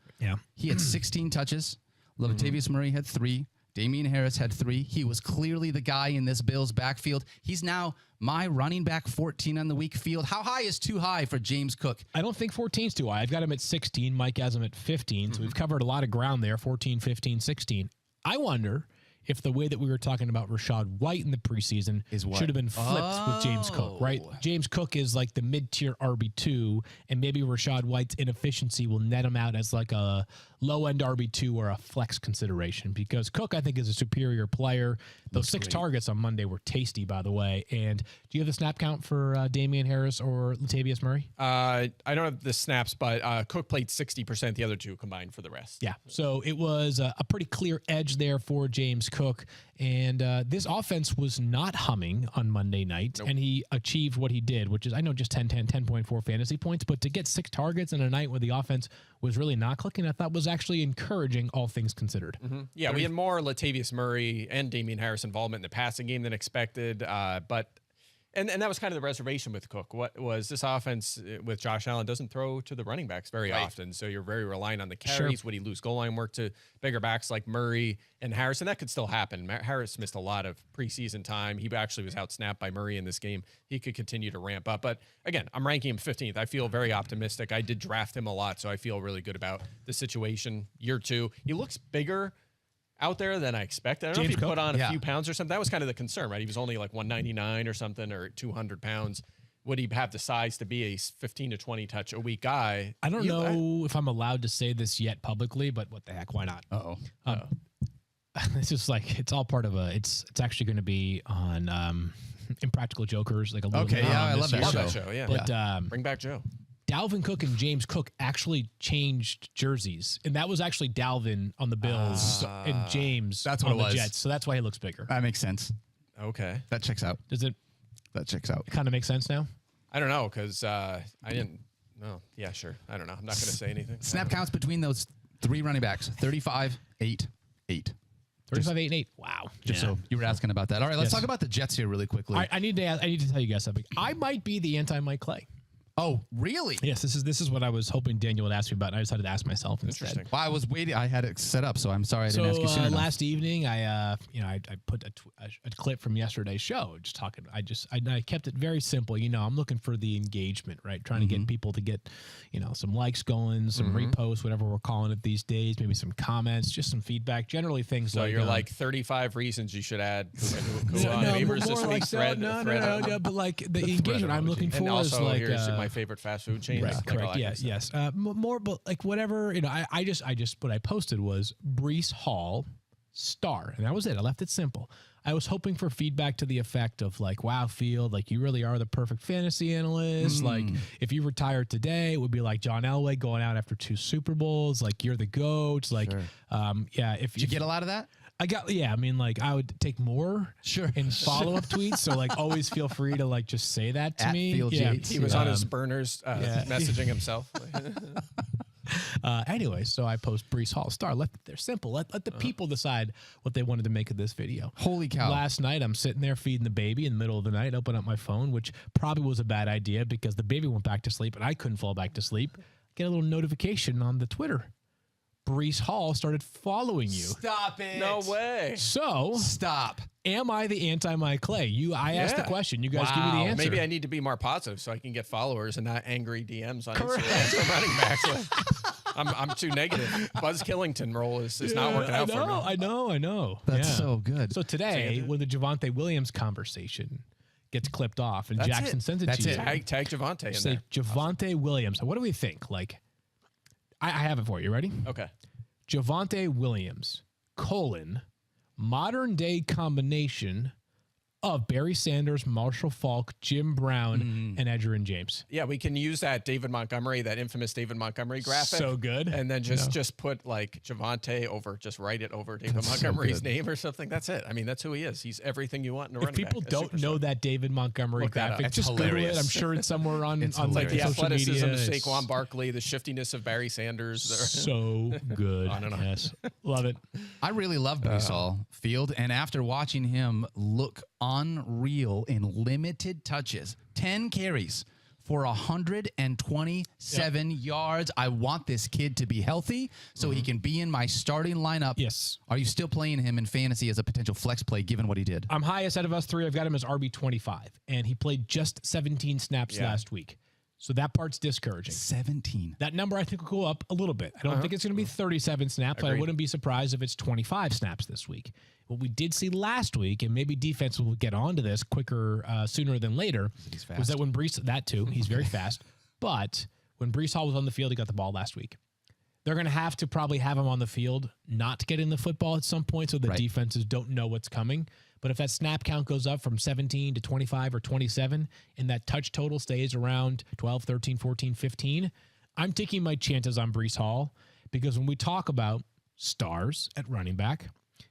he had 16 touches. Latavius Murray had 3. Damian Harris had 3. He was clearly the guy in this Bills backfield. He's now my running back 14 on the week field. How high is too high for James Cook? I don't think 14 is too high. I've got him at 16. Mike has him at 15. So we've covered a lot of ground there, 14, 15, 16. I wonder if the way that we were talking about Rachaad White in the preseason should have been flipped with James Cook, right? James Cook is like the mid-tier RB2, and maybe Rachaad White's inefficiency will net him out as like a low-end RB2 or a flex consideration, because Cook, I think, is a superior player. Those 6 targets on Monday were tasty, by the way. And do you have the snap count for Damian Harris or Latavius Murray? I don't have the snaps, but Cook played 60%, the other 2 combined for the rest. Yeah, so it was a pretty clear edge there for James Cook. And this offense was not humming on Monday night, and he achieved what he did, which is, I know, just 10.4 fantasy points, but to get 6 targets in a night where the offense was really not clicking, I thought was actually encouraging, all things considered. Yeah, we had more Latavius Murray and Damian Harris involvement in the passing game than expected, but And that was kind of the reservation with Cook. What was this offense with Josh Allen doesn't throw to the running backs very often. So you're very reliant on the carries. Sure. Would he lose goal line work to bigger backs like Murray and Harris? And that could still happen. Harris missed a lot of preseason time. He actually was outsnapped by Murray in this game. He could continue to ramp up. But again, I'm ranking him 15th. I feel very optimistic. I did draft him a lot, so I feel really good about the situation. Year 2, he looks bigger out there than I expected. I don't know if he put on a few pounds or something. That was kind of the concern, right? He was only like 199 or something, or 200 pounds. Would he have the size to be a 15 to 20 touch a week guy? I don't know if I'm allowed to say this yet publicly, but what the heck? Why not? It's just like, it's all part of it's actually going to be on Impractical Jokers. Like a little I love that show. Yeah. But bring back Joe. Dalvin Cook and James Cook actually changed jerseys, and that was actually Dalvin on the Bills and James on the Jets. So that's why he looks bigger. That makes sense. Okay. That checks out. Does it? That checks out. Kind of make sense now? I don't know, because I didn't. No. Yeah, sure. I don't know. I'm not going to say anything. Snap counts between those 3 running backs: 35, 8, 8. 35, 8, and 8. Wow. Just so you were asking about that. All right, let's talk about the Jets here really quickly. I need to tell you guys something. I might be the anti-Mike Clay. Oh, really? Yes, this is what I was hoping Daniel would ask me about, and I decided to ask myself instead. Interesting. Well, I was waiting. I had it set up, so I'm sorry I didn't ask you sooner enough. Last evening, I put a clip from yesterday's show, just talking. I kept it very simple. I'm looking for the engagement, right? Trying to get people to get, some likes going, some reposts, whatever we're calling it these days. Maybe some comments, just some feedback. Generally, things so like. So you're like 35 reasons you should add Puka Nacua on waivers this week. No, but like the engagement I'm looking for and also, is like here's my favorite fast food chain. Right, correct. Yes. More, but like whatever, I just what I posted was Breece Hall star, and that was it. I left it simple. I was hoping for feedback to the effect of like, wow, Field, like you really are the perfect fantasy analyst. Like if you retired today, it would be like John Elway going out after 2 Super Bowls. Like you're the GOAT. Like, Did you get a lot of that? I got, I mean, like I would take more in follow-up tweets. So like always feel free to like just say that to me. Field Yates. He was on his burners messaging himself. Anyway, so I post Breece Hall star. They're simple. Let the people decide what they wanted to make of this video. Holy cow. Last night, I'm sitting there feeding the baby in the middle of the night, open up my phone, which probably was a bad idea because the baby went back to sleep and I couldn't fall back to sleep. Get a little notification on the Twitter. Breece Hall started following you. Stop it. No way. So stop. Am I the anti-Mike Clay? I asked the question. You guys give me the answer. Maybe I need to be more positive so I can get followers and not angry DMs on Instagram from running backs. I'm too negative. Buzz Killington role is not working out for me. I know. That's so good. So today, when the Javonte Williams conversation gets clipped off and Jackson sends it to you. Tag Javonte in say there. Javonte Williams. What do we think? Like, I have it for you. Ready? Okay. Javonte Williams, modern day combination of Barry Sanders, Marshall Faulk, Jim Brown, and Edgerrin James. Yeah, we can use that that infamous David Montgomery graphic. So good. And then just put like Javonte over, just write it over David Montgomery's name or something. That's it. I mean, that's who he is. He's everything you want in a running back. If people don't know that David Montgomery graphic, just Google it. I'm sure it's somewhere on like the social athleticism media. of Saquon Barkley, the shiftiness of Barry Sanders. So good. I don't know. Yes. Love it. I really love Breece Hall, Field, and after watching him look unreal in limited touches, 10 carries for 127 yards. I want this kid to be healthy so he can be in my starting lineup. Yes. Are you still playing him in fantasy as a potential flex play given what he did? I'm highest out of us 3. I've got him as RB25, and he played just 17 snaps last week. So that part's discouraging. 17. That number I think will go up a little bit. I don't think it's going to be 37 snaps, but I wouldn't be surprised if it's 25 snaps this week. What we did see last week, and maybe defense will get onto this quicker sooner than later, was that when Breece, that too, he's very fast, but when Breece Hall was on the field, he got the ball last week. They're going to have to probably have him on the field, not getting the football at some point so the defenses don't know what's coming. But if that snap count goes up from 17 to 25 or 27 and that touch total stays around 12, 13, 14, 15, I'm taking my chances on Breece Hall because when we talk about stars at running back,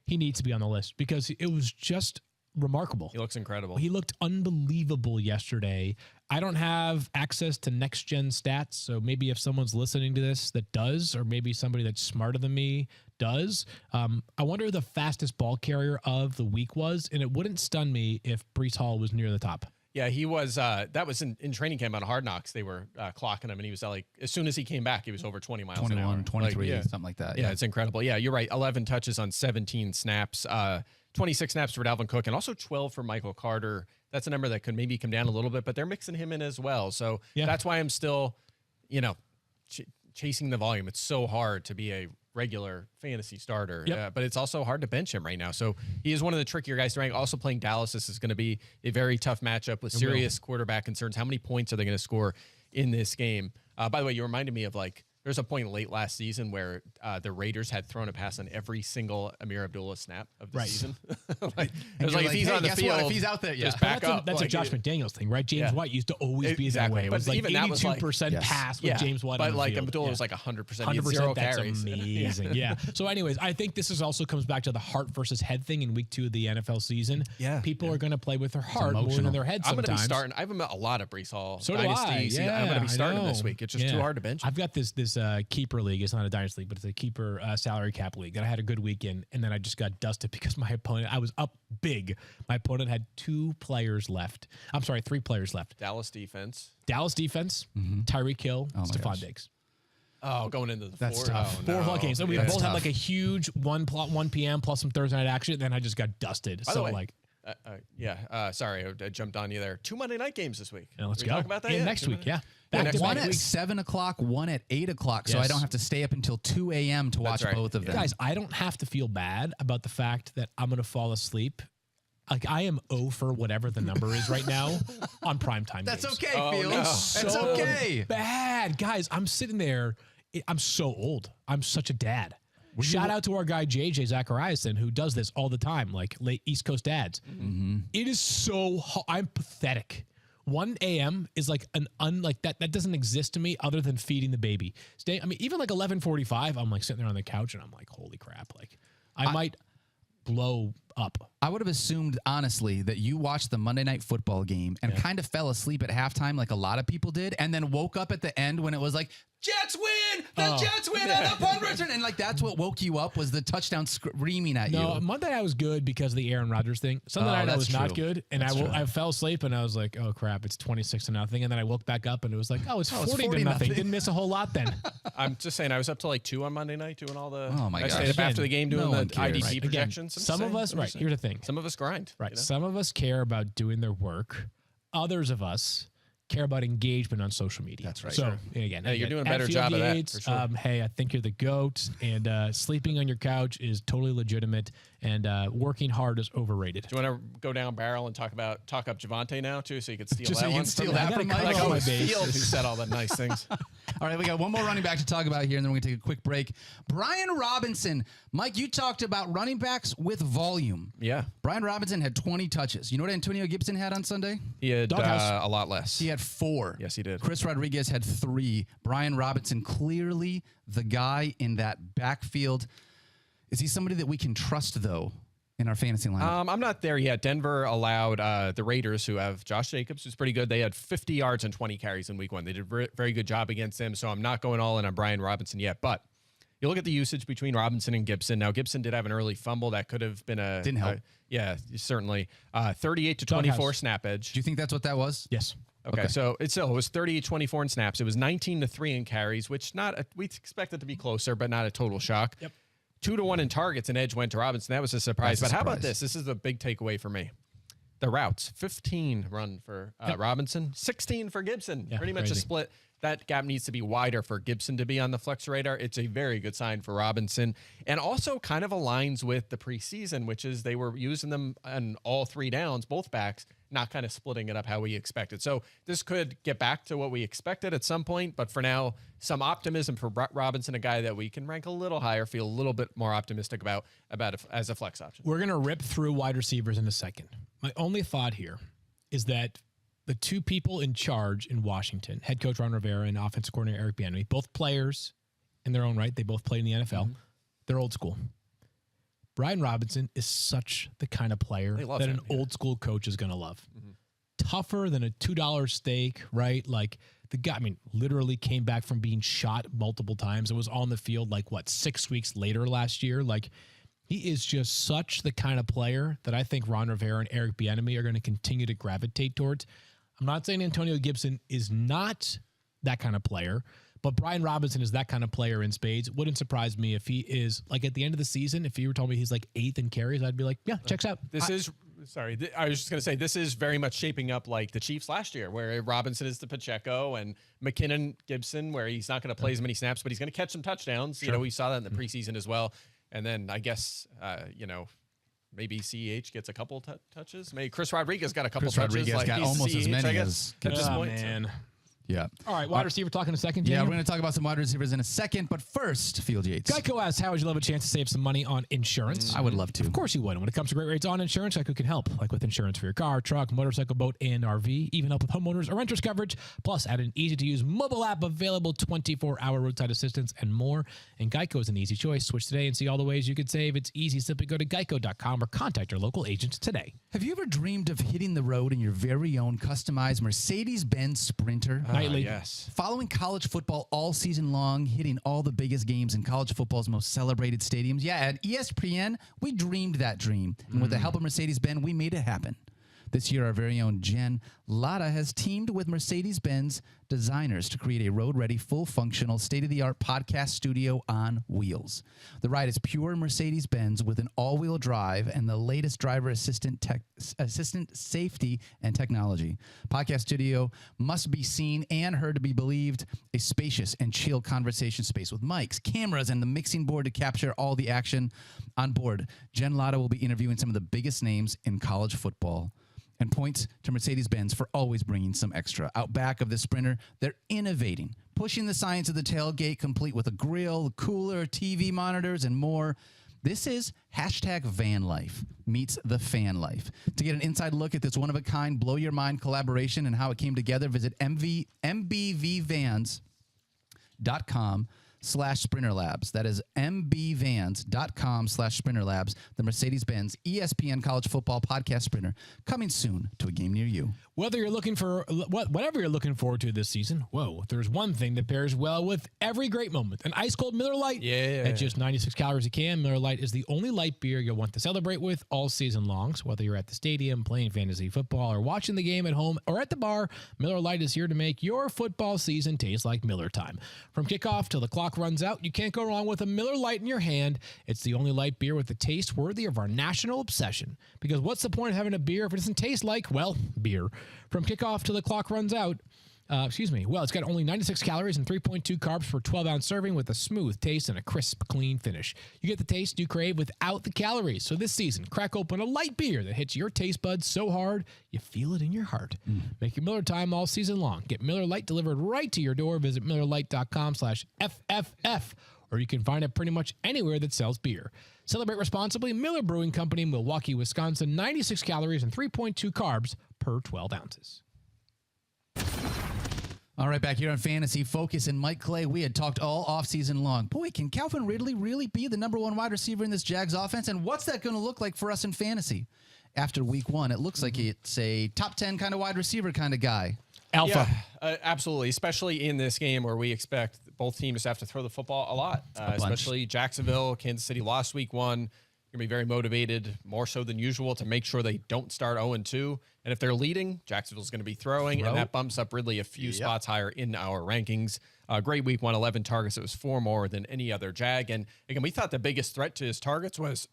he needs to be on the list because it was just remarkable. He looks incredible. He looked unbelievable yesterday. I don't have access to next-gen stats, so maybe if someone's listening to this that does, or maybe somebody that's smarter than me does, I wonder who the fastest ball carrier of the week was, and it wouldn't stun me if Breece Hall was near the top. Yeah, he was. That was in training camp on Hard Knocks. They were clocking him, and he was like, as soon as he came back, he was over 20 miles an hour. 21, 23, something like that. Yeah, it's incredible. Yeah, you're right. 11 touches on 17 snaps, 26 snaps for Dalvin Cook, and also 12 for Michael Carter. That's a number that could maybe come down a little bit, but they're mixing him in as well. So that's why I'm still, chasing the volume. It's so hard to be a regular fantasy starter, but it's also hard to bench him right now. So he is one of the trickier guys to rank. Also playing Dallas, this is going to be a very tough matchup with serious quarterback concerns. How many points are they going to score in this game? By the way, you reminded me of there's a point late last season where the Raiders had thrown a pass on every single Amir Abdullah snap of the season. It was like, if he's on the field, if he's out there, just back up. That's a Josh McDaniels thing, right? James White used to always be that way. It was like 82% pass with James White on the field. Abdullah was like 100%. 100%, that's carries. amazing. Yeah. So anyways, I think this also comes back to the heart versus head thing in week 2 of the NFL season. Yeah. People are going to play with their heart more than their head sometimes. I'm going to be starting. I have a lot of Breece Hall dynasties. I'm going to be starting this week. It's just too hard to bench. I've got this keeper league. It's not a dynasty league, but it's a keeper salary cap league that I had a good weekend, and then I just got dusted because my opponent, I was up big. My opponent had 3 players left. Dallas defense. Tyreek Hill, Stephon Diggs. Oh, going into the That's 4. tough. 4 o'clock games. So we both tough. had like a huge 1 p.m. plus some Thursday night action, and then I just got dusted. By the way, sorry, I jumped on you there. 2 Monday night games this week. Yeah, let's we go. Talk about that Next week, yeah. One at 7 o'clock, one at 8 o'clock, so I don't have to stay up until 2 a.m. to watch both of them. Guys, I don't have to feel bad about the fact that I'm going to fall asleep. Like, I am 0 for whatever the number is right now on primetime That's games. okay, Field. It's That's so okay. bad. Guys, I'm sitting there. I'm so old. I'm such a dad. Shout out to our guy, JJ Zachariason, who does this all the time, like late East Coast dads. Mm-hmm. It is so I'm pathetic. 1 a.m. is like that doesn't exist to me other than feeding the baby. Even like 11:45, I'm like sitting there on the couch and I'm like, holy crap. Like I might blow up. I would have assumed, honestly, that you watched the Monday Night Football game and kind of fell asleep at halftime like a lot of people did, and then woke up at the end when it was like, Jets win! The Jets win on the punt return! And like that's what woke you up, was the touchdown screaming at you. No, Monday night was good because of the Aaron Rodgers thing. Sunday night I was not good, and I fell asleep and I was like, oh crap, it's 26-0, and then I woke back up and it was like, it's 40-0. Didn't miss a whole lot then. I'm just saying, I was up till like 2 on Monday night doing all the. Oh my gosh! I stayed up after the game doing the IDP projections. Some of us, here's the thing. Some of us grind. Right. Some of us care about doing their work. Others of us care about engagement on social media. That's right. So again, you're doing a better job of that. For sure. Hey, I think you're the GOAT, and sleeping on your couch is totally legitimate, and working hard is overrated. Do you want to go down barrel and talk up Javonte now too, so you can steal Just that so you one? can steal that from Mike. Like my always, base. Field who said all the nice things. All right, we got one more running back to talk about here, and then we're going to take a quick break. Brian Robinson. Mike, you talked about running backs with volume. Yeah. Brian Robinson had 20 touches. You know what Antonio Gibson had on Sunday? He had a lot less. He had 4. Yes, he did. Chris Rodriguez had 3. Brian Robinson, clearly the guy in that backfield. Is he somebody that we can trust, though, in our fantasy lineup? I'm not there yet. Denver allowed the Raiders, who have Josh Jacobs, who's pretty good. They had 50 yards and 20 carries in week 1. They did a very good job against him, so I'm not going all in on Brian Robinson yet. But you look at the usage between Robinson and Gibson. Now, Gibson did have an early fumble. That could have been Didn't help. Yeah, certainly. 38 to 24 snap edge. Do you think that's what that was? Yes. Okay, so it was 38-24 in snaps. It was 19-3 in carries, which we expected to be closer, but not a total shock. Yep. 2-1 in targets, and edge went to Robinson. That was a surprise. That's a How about surprise. this? This is the big takeaway for me. The routes, 15 run for Robinson, 16 for Gibson. Yeah, Pretty much a split. That gap needs to be wider for Gibson to be on the flex radar. It's a very good sign for Robinson, and also kind of aligns with the preseason, which is they were using them on all 3 downs, both backs, not kind of splitting it up how we expected. So this could get back to what we expected at some point, but for now, some optimism for Robinson, a guy that we can rank a little higher, feel a little bit more optimistic about as a flex option. We're going to rip through wide receivers in a second. My only thought here is that the 2 people in charge in Washington, head coach Ron Rivera and offensive coordinator Eric Bieniemy, both players in their own right. They both played in the NFL. Mm-hmm. They're old school. Brian Robinson is such the kind of player that an old school coach is going to love. Mm-hmm. Tougher than a $2 steak, right? Like the guy, literally came back from being shot multiple times. It was on the field 6 weeks later last year. Like, He is just such the kind of player that I think Ron Rivera and Eric Bieniemy are going to continue to gravitate towards. I'm not saying Antonio Gibson is not that kind of player, but Brian Robinson is that kind of player in spades. Wouldn't surprise me if he is, like, at the end of the season, if you were telling me he's like 8th in carries, I'd be like, yeah, checks out. I was just going to say, this is very much shaping up like the Chiefs last year, where Robinson is the Pacheco and McKinnon Gibson, where he's not going to play as many snaps, but he's going to catch some touchdowns. Sure. We saw that in the preseason as well. And then I guess, maybe CEH gets a couple touches. Maybe Chris Rodriguez got a couple touches. Rodriguez like got almost as many as at this Oh, point. man. Yeah. All right, wide receiver talk in a second, Yeah, Daniel. we're going to talk about some wide receivers in a second, but first, Field Yates. Geico asks, how would you love a chance to save some money on insurance? I would love to. Of course you would. When it comes to great rates on insurance, Geico can help, like with insurance for your car, truck, motorcycle, boat, and RV. Even help with homeowners or renters coverage. Plus, add an easy-to-use mobile app available 24-hour roadside assistance and more. And Geico is an easy choice. Switch today and see all the ways you could save. It's easy. Simply go to geico.com or contact your local agent today. Have you ever dreamed of hitting the road in your very own customized Mercedes-Benz Sprinter? Nightly. Yes. Following college football all season long, hitting all the biggest games in college football's most celebrated stadiums. Yeah, at ESPN, we dreamed that dream. And with the help of Mercedes-Benz, we made it happen. This year, our very own Jen Latta has teamed with Mercedes-Benz designers to create a road-ready, full-functional, state-of-the-art podcast studio on wheels. The ride is pure Mercedes-Benz with an all-wheel drive and the latest driver assistant safety and technology. Podcast studio must be seen and heard to be believed. A spacious and chill conversation space with mics, cameras, and the mixing board to capture all the action. On board, Jen Latta will be interviewing some of the biggest names in college football, and points to Mercedes-Benz for always bringing some extra. Out back of the Sprinter, they're innovating, pushing the science of the tailgate, complete with a grill, cooler, TV monitors, and more. This is #VanLife meets the fan life. To get an inside look at this one-of-a-kind, blow-your-mind collaboration and how it came together, visit mbvvans.com/SprinterLabs. That is mbvans.com/SprinterLabs, the Mercedes-Benz ESPN College Football Podcast Sprinter, coming soon to a game near you. Whatever you're looking forward to this season, there's one thing that pairs well with every great moment. An ice-cold Miller Lite. Yeah. At just 96 calories a can, Miller Lite is the only light beer you'll want to celebrate with all season long. So whether you're at the stadium, playing fantasy football, or watching the game at home or at the bar, Miller Lite is here to make your football season taste like Miller time. From kickoff till the clock runs out, you can't go wrong with a Miller Lite in your hand. It's the only light beer with a taste worthy of our national obsession. Because what's the point of having a beer if it doesn't taste like, beer? From kickoff till the clock runs out, it's got only 96 calories and 3.2 carbs per 12-ounce serving with a smooth taste and a crisp, clean finish. You get the taste you crave without the calories. So this season, crack open a light beer that hits your taste buds so hard, you feel it in your heart. Make your Miller time all season long. Get Miller Lite delivered right to your door. Visit MillerLite.com/FFF, or you can find it pretty much anywhere that sells beer. Celebrate responsibly. Miller Brewing Company, Milwaukee, Wisconsin. 96 calories and 3.2 carbs per 12 ounces. All right, back here on Fantasy Focus and Mike Clay, we had talked all offseason long. Boy, can Calvin Ridley really be the number one wide receiver in this Jags offense? And what's that going to look like for us in fantasy? After week one, it looks like it's a top 10 kind of wide receiver kind of guy. Alpha. Yeah, absolutely, especially in this game where we expect both teams to have to throw the football a lot, especially Jacksonville. Kansas City lost week one. You're going to be very motivated, more so than usual, to make sure they don't start 0-2. And if they're leading, Jacksonville's going to be throwing, and that bumps up Ridley a few spots higher in our rankings. Great week one, 11 targets. It was 4 more than any other Jag. And again, we thought the biggest threat to his targets was,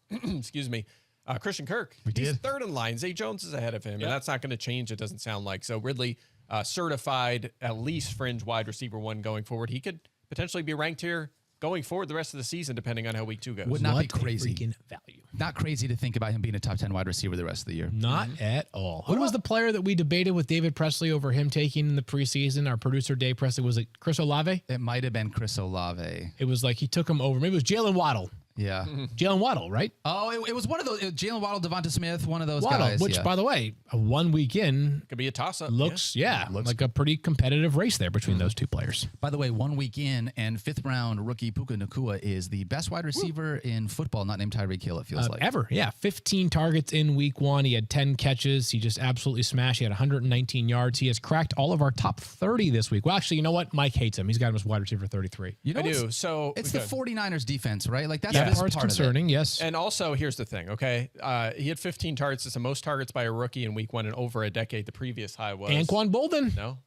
Christian Kirk. He's third in line. Zay Jones is ahead of him, and that's not going to change, it doesn't sound like. So Ridley, certified at least fringe wide receiver one going forward. He could potentially be ranked here going forward the rest of the season, depending on how week 2 goes. Would not be crazy. Freaking value. Not crazy to think about him being a top 10 wide receiver the rest of the year. Not at all. Who was the player that we debated with David Presley over him taking in the preseason? Our producer, Dave Presley, was it Chris Olave? It might have been Chris Olave. It was like he took him over. Maybe it was Jalen Waddle. Yeah. Jalen Waddle, right? Oh, it was one of those. Jalen Waddle, Devonta Smith, one of those Waddle, guys. which, by the way, a 1 week in Could be a toss-up. looks like a pretty competitive race there between those two players. By the way, 1 week in, and 5th round rookie Puka Nacua is the best wide receiver in football, not named Tyreek Hill, it feels like. Ever, yeah. 15 targets in week 1. He had 10 catches. He just absolutely smashed. He had 119 yards. He has cracked all of our top 30 this week. Well, actually, you know what? Mike hates him. He's got him as wide receiver 33. You know, I do. So it's the 49ers defense, right? Like that's part's concerning, yes. And also, here's the thing, okay? He had 15 targets. It's the most targets by a rookie in week 1 in over a decade. The previous high was... Anquan Bolden. No.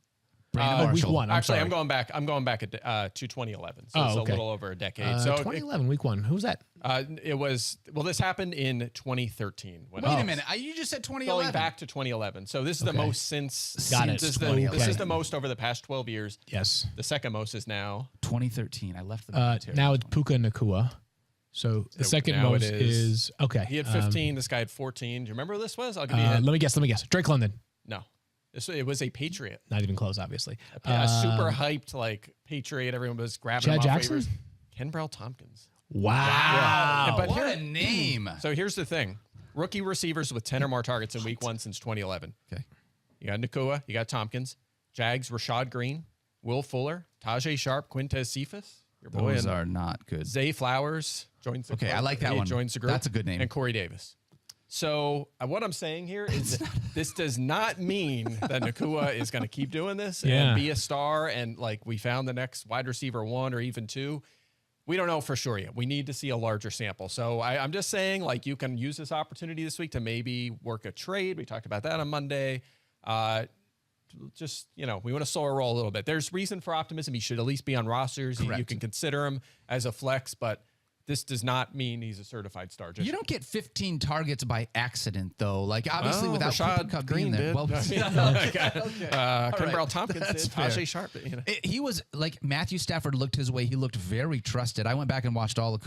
Week 1. Actually, I'm going back to 2011. So it's a little over a decade. So 2011, week 1. Who's that? It was, well, this happened in 2013. Wait a minute. You just said 2011. Going back to 2011. So this is the most since. Got it. This is the most over the past 12 years. Yes. The second most is now 2013. I left the now it's Puka Nacua. So the second most is okay. He had 15. This guy had 14. Do you remember who this was? I'll give you a hint. Let me guess. Drake London. No. It was a Patriot. Not even close, obviously. A super hyped like Patriot. Everyone was grabbing Chad him off Jackson? waivers. Kenbrell Tompkins. Wow. Yeah. But what a name. So here's the thing. Rookie receivers with 10 or more targets in week 1 since 2011. Okay. You got Nacua. You got Tompkins. Jags, Rachaad Green, Will Fuller, Tajay Sharp, Quintez Cephas. Your boy. Those are not good. Zay Flowers joins the group. I like that one. Joins the group. That's a good name. And Corey Davis. So what I'm saying here is that this does not mean that Nacua is going to keep doing this and be a star and like we found the next wide receiver 1 or even 2. We don't know for sure yet. We need to see a larger sample. So I'm just saying like you can use this opportunity this week to maybe work a trade. We talked about that on Monday. Just, we want to slow our roll a little bit. There's reason for optimism. He should at least be on rosters. You can consider him as a flex, but this does not mean he's a certified star. You don't get 15 targets by accident, though. Like, obviously, without Rachaad Green there. Well, Kenbrell Tompkins did. Tajay Sharp. He was, like, Matthew Stafford looked his way. He looked very trusted. I went back and watched all of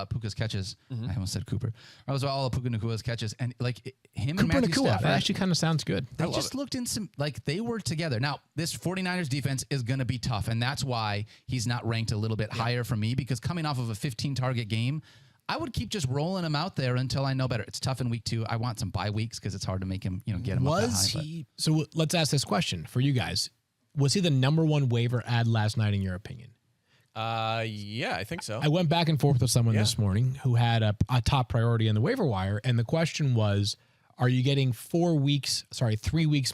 Puka's catches. I almost said Cooper. I was all of Puka Nacua's catches. And, like, him Cooper and Matthew Stafford. That actually kind of sounds good. They just looked in some, like, they were together. Now, this 49ers defense is going to be tough, and that's why he's not ranked a little bit higher for me, because coming off of a 15-target game, I would keep just rolling him out there until I know better. It's tough in week 2. I want some bye weeks because it's hard to make him, get him up that high. So let's ask this question for you guys. Was he the number 1 waiver ad last night, in your opinion? Yeah, I think so. I went back and forth with someone this morning who had a top priority on the waiver wire, and the question was, are you getting 3 weeks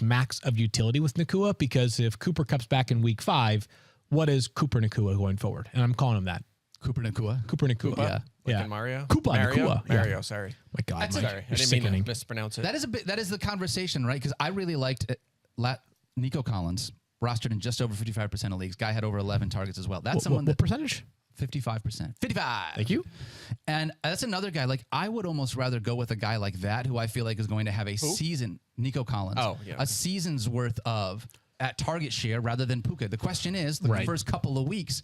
max of utility with Nacua? Because if Cooper Kupp's back in week 5, what is Cooper Nacua going forward? And I'm calling him that. Cooper Nacua. Mario? Nacua. Sorry. My God, Mike, sorry. I didn't mean to mispronounce it. That is the conversation, right? Because I really liked Nico Collins, rostered in just over 55% of leagues. Guy had over 11 targets as well. That's what percentage? 55%. 55. Thank you. And that's another guy. Like, I would almost rather go with a guy like that, who I feel like is going to have a season. Nico Collins. Oh, yeah. A season's worth of at target share rather than Puka. The question is, the first couple of weeks,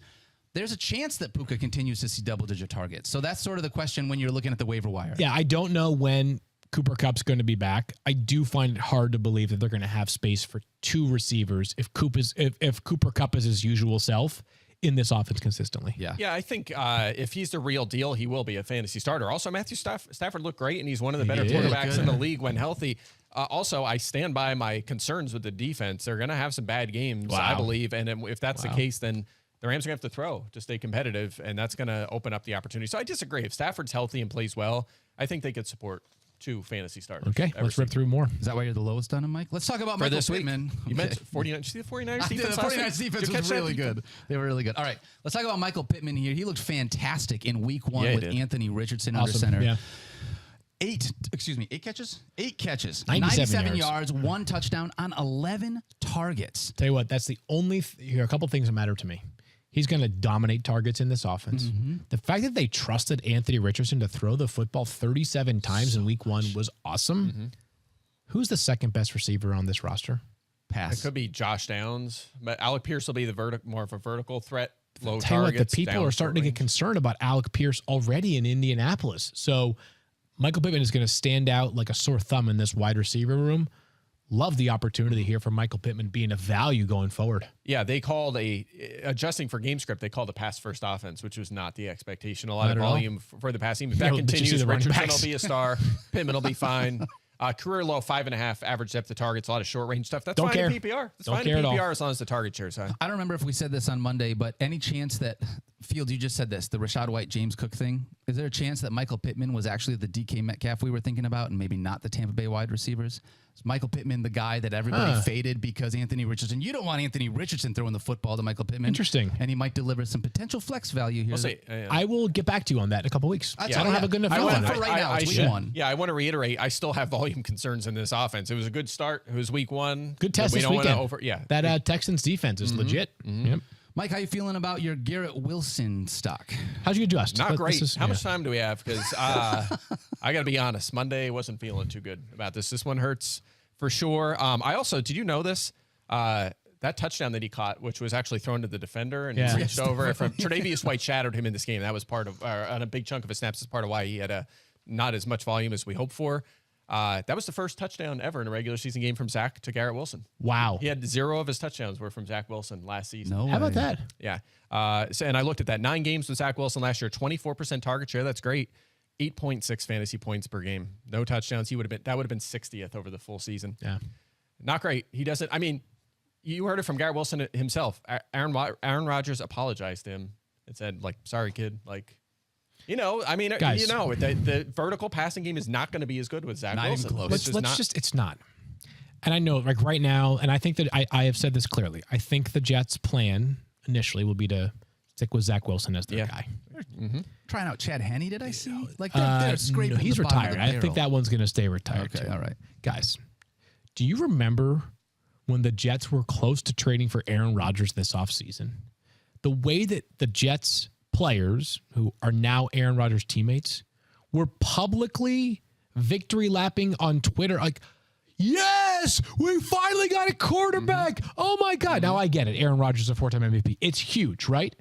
there's a chance that Puka continues to see double-digit targets. So that's sort of the question when you're looking at the waiver wire. Yeah, I don't know when Cooper Kupp's going to be back. I do find it hard to believe that they're going to have space for 2 receivers if Cooper Kupp is his usual self in this offense consistently. Yeah, I think if he's the real deal, he will be a fantasy starter. Also, Matthew Stafford looked great, and he's one of the better quarterbacks in the league when healthy. Also, I stand by my concerns with the defense. They're going to have some bad games, I believe, and if that's the case, then the Rams are going to have to throw to stay competitive, and that's going to open up the opportunity. So I disagree. If Stafford's healthy and plays well, I think they could support 2 fantasy starters. Okay, let's rip through more. Is that why you're the lowest on him, Mike? Let's talk about Michael Pittman. You meant 49ers. Did you see the 49ers defense? The 49ers defense was really good. They were really good. All right, let's talk about Michael Pittman here. He looked fantastic in week 1 with Anthony Richardson under center. Yeah. 8 catches? 8 catches. 97 yards, 1 touchdown on 11 targets. Tell you what, that's the only here are a couple things that matter to me. He's going to dominate targets in this offense. The fact that they trusted Anthony Richardson to throw the football 37 times in week 1 was awesome. Who's the second best receiver on this roster? It could be Josh Downs, but Alec Pierce will be the more of a vertical threat. Low Tell you what, targets. the people are starting to get concerned about Alec Pierce already in Indianapolis. So Michael Pittman is going to stand out like a sore thumb in this wide receiver room. Love the opportunity here for Michael Pittman being a value going forward. Yeah, they called adjusting for game script, they called a pass-first offense, which was not the expectation. A lot of volume for the passing. If that continues, Richardson will be a star. Pittman will be fine. Career low 5.5 average depth of targets, a lot of short range stuff. That's fine in PPR. That's fine in PPR as long as the target shares high. I don't remember if we said this on Monday, but any chance that Fields, you just said this, the Rachaad White, James Cook thing. Is there a chance that Michael Pittman was actually the DK Metcalf we were thinking about and maybe not the Tampa Bay wide receivers? Is Michael Pittman the guy that everybody faded because Anthony Richardson? You don't want Anthony Richardson throwing the football to Michael Pittman. Interesting. And he might deliver some potential flex value here. I will get back to you on that in a couple weeks. I don't have a good enough feel on it. For right now, it's week one. Yeah, I want to reiterate, I still have volume concerns in this offense. It was a good start. It was week one. Good test this weekend. That Texans defense is legit. Yep. Mike, how you feeling about your Garrett Wilson stock? How'd you adjust? Not great. How much time do we have? Because I got to be honest, Monday wasn't feeling too good about this. This one hurts for sure. I also, did you know this? That touchdown that he caught, which was actually thrown to the defender and reached over from Tre'Davious White shattered him in this game. That was part of, on a big chunk of his snaps, is part of why he had not as much volume as we hoped for. That was the first touchdown ever in a regular season game from Zach to Garrett Wilson. Wow. He had 0 of his touchdowns were from Zach Wilson last season. No How about that? Yeah. And I looked at that. 9 games with Zach Wilson last year, 24% target share. That's great. 8.6 fantasy points per game. No touchdowns. That would have been 60th over the full season. Yeah. Not great. He doesn't. I mean, you heard it from Garrett Wilson himself. Aaron Rodgers apologized to him and said, like, sorry, kid. Like, I mean, guys, the vertical passing game is not going to be as good with Zach Wilson. Even close. It's not. And I know, like right now, and I think that I have said this clearly. I think the Jets' plan initially will be to stick with Zach Wilson as their guy. Mm-hmm. Trying out Chad Henne, did I see? Like they're scraping. No, he's the bottom of retired. the I think that one's going to stay retired. Okay, too. all right, guys. Do you remember when the Jets were close to trading for Aaron Rodgers this offseason? The way that the Jets players, who are now Aaron Rodgers teammates, were publicly victory lapping on Twitter, like, yes, we finally got a quarterback. Oh my God. Now I get it. Aaron Rodgers is a 4-time MVP. It's huge, right?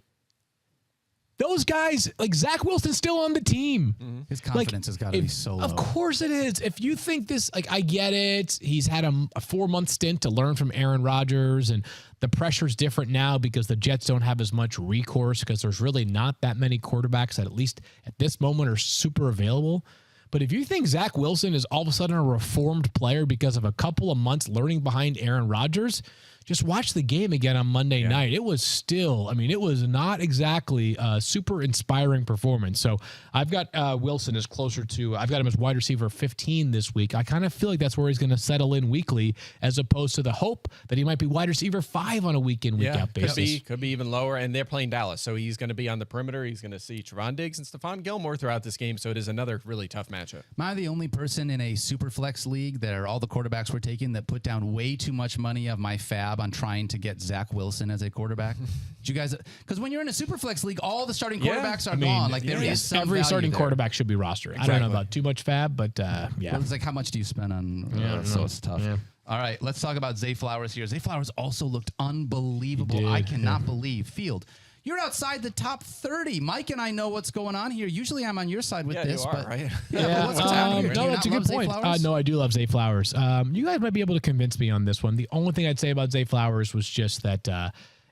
Those guys, like Zach Wilson's still on the team. His confidence has got to be so low. Of course it is. If you think this, like, I get it. He's had a 4-month stint to learn from Aaron Rodgers, and the pressure's different now because the Jets don't have as much recourse because there's really not that many quarterbacks that at least at this moment are super available. But if you think Zach Wilson is all of a sudden a reformed player because of a couple of months learning behind Aaron Rodgers, just watch the game again on Monday night. It was still, I mean, it was not exactly a super inspiring performance. So I've got Wilson as closer to, I've got him as wide receiver 15 this week. I kind of feel like that's where he's going to settle in weekly, as opposed to the hope that he might be wide receiver 5 on a week in, week out basis. Could be even lower. And they're playing Dallas. So he's going to be on the perimeter. He's going to see Trevon Diggs and Stephon Gilmore throughout this game. So it is another really tough matchup. Am I the only person in a super flex league that are all the quarterbacks we're taking that put down way too much money of my fab on trying to get Zach Wilson as a quarterback? Did you guys? Because when you're in a super flex league, all the starting quarterbacks are gone. Like there is some every starting there. quarterback should be rostered. Exactly. I don't know about too much fab, but yeah. Well, it's like, how much do you spend on? So it's tough. Yeah. All right, let's talk about Zay Flowers here. Zay Flowers also looked unbelievable. I cannot believe Field. You're outside the top 30. Mike and I know what's going on here. Usually I'm on your side with this. You are, right? What's happening here? No, that's a good point. No, I do love Zay Flowers. You guys might be able to convince me on this one. The only thing I'd say about Zay Flowers was just that,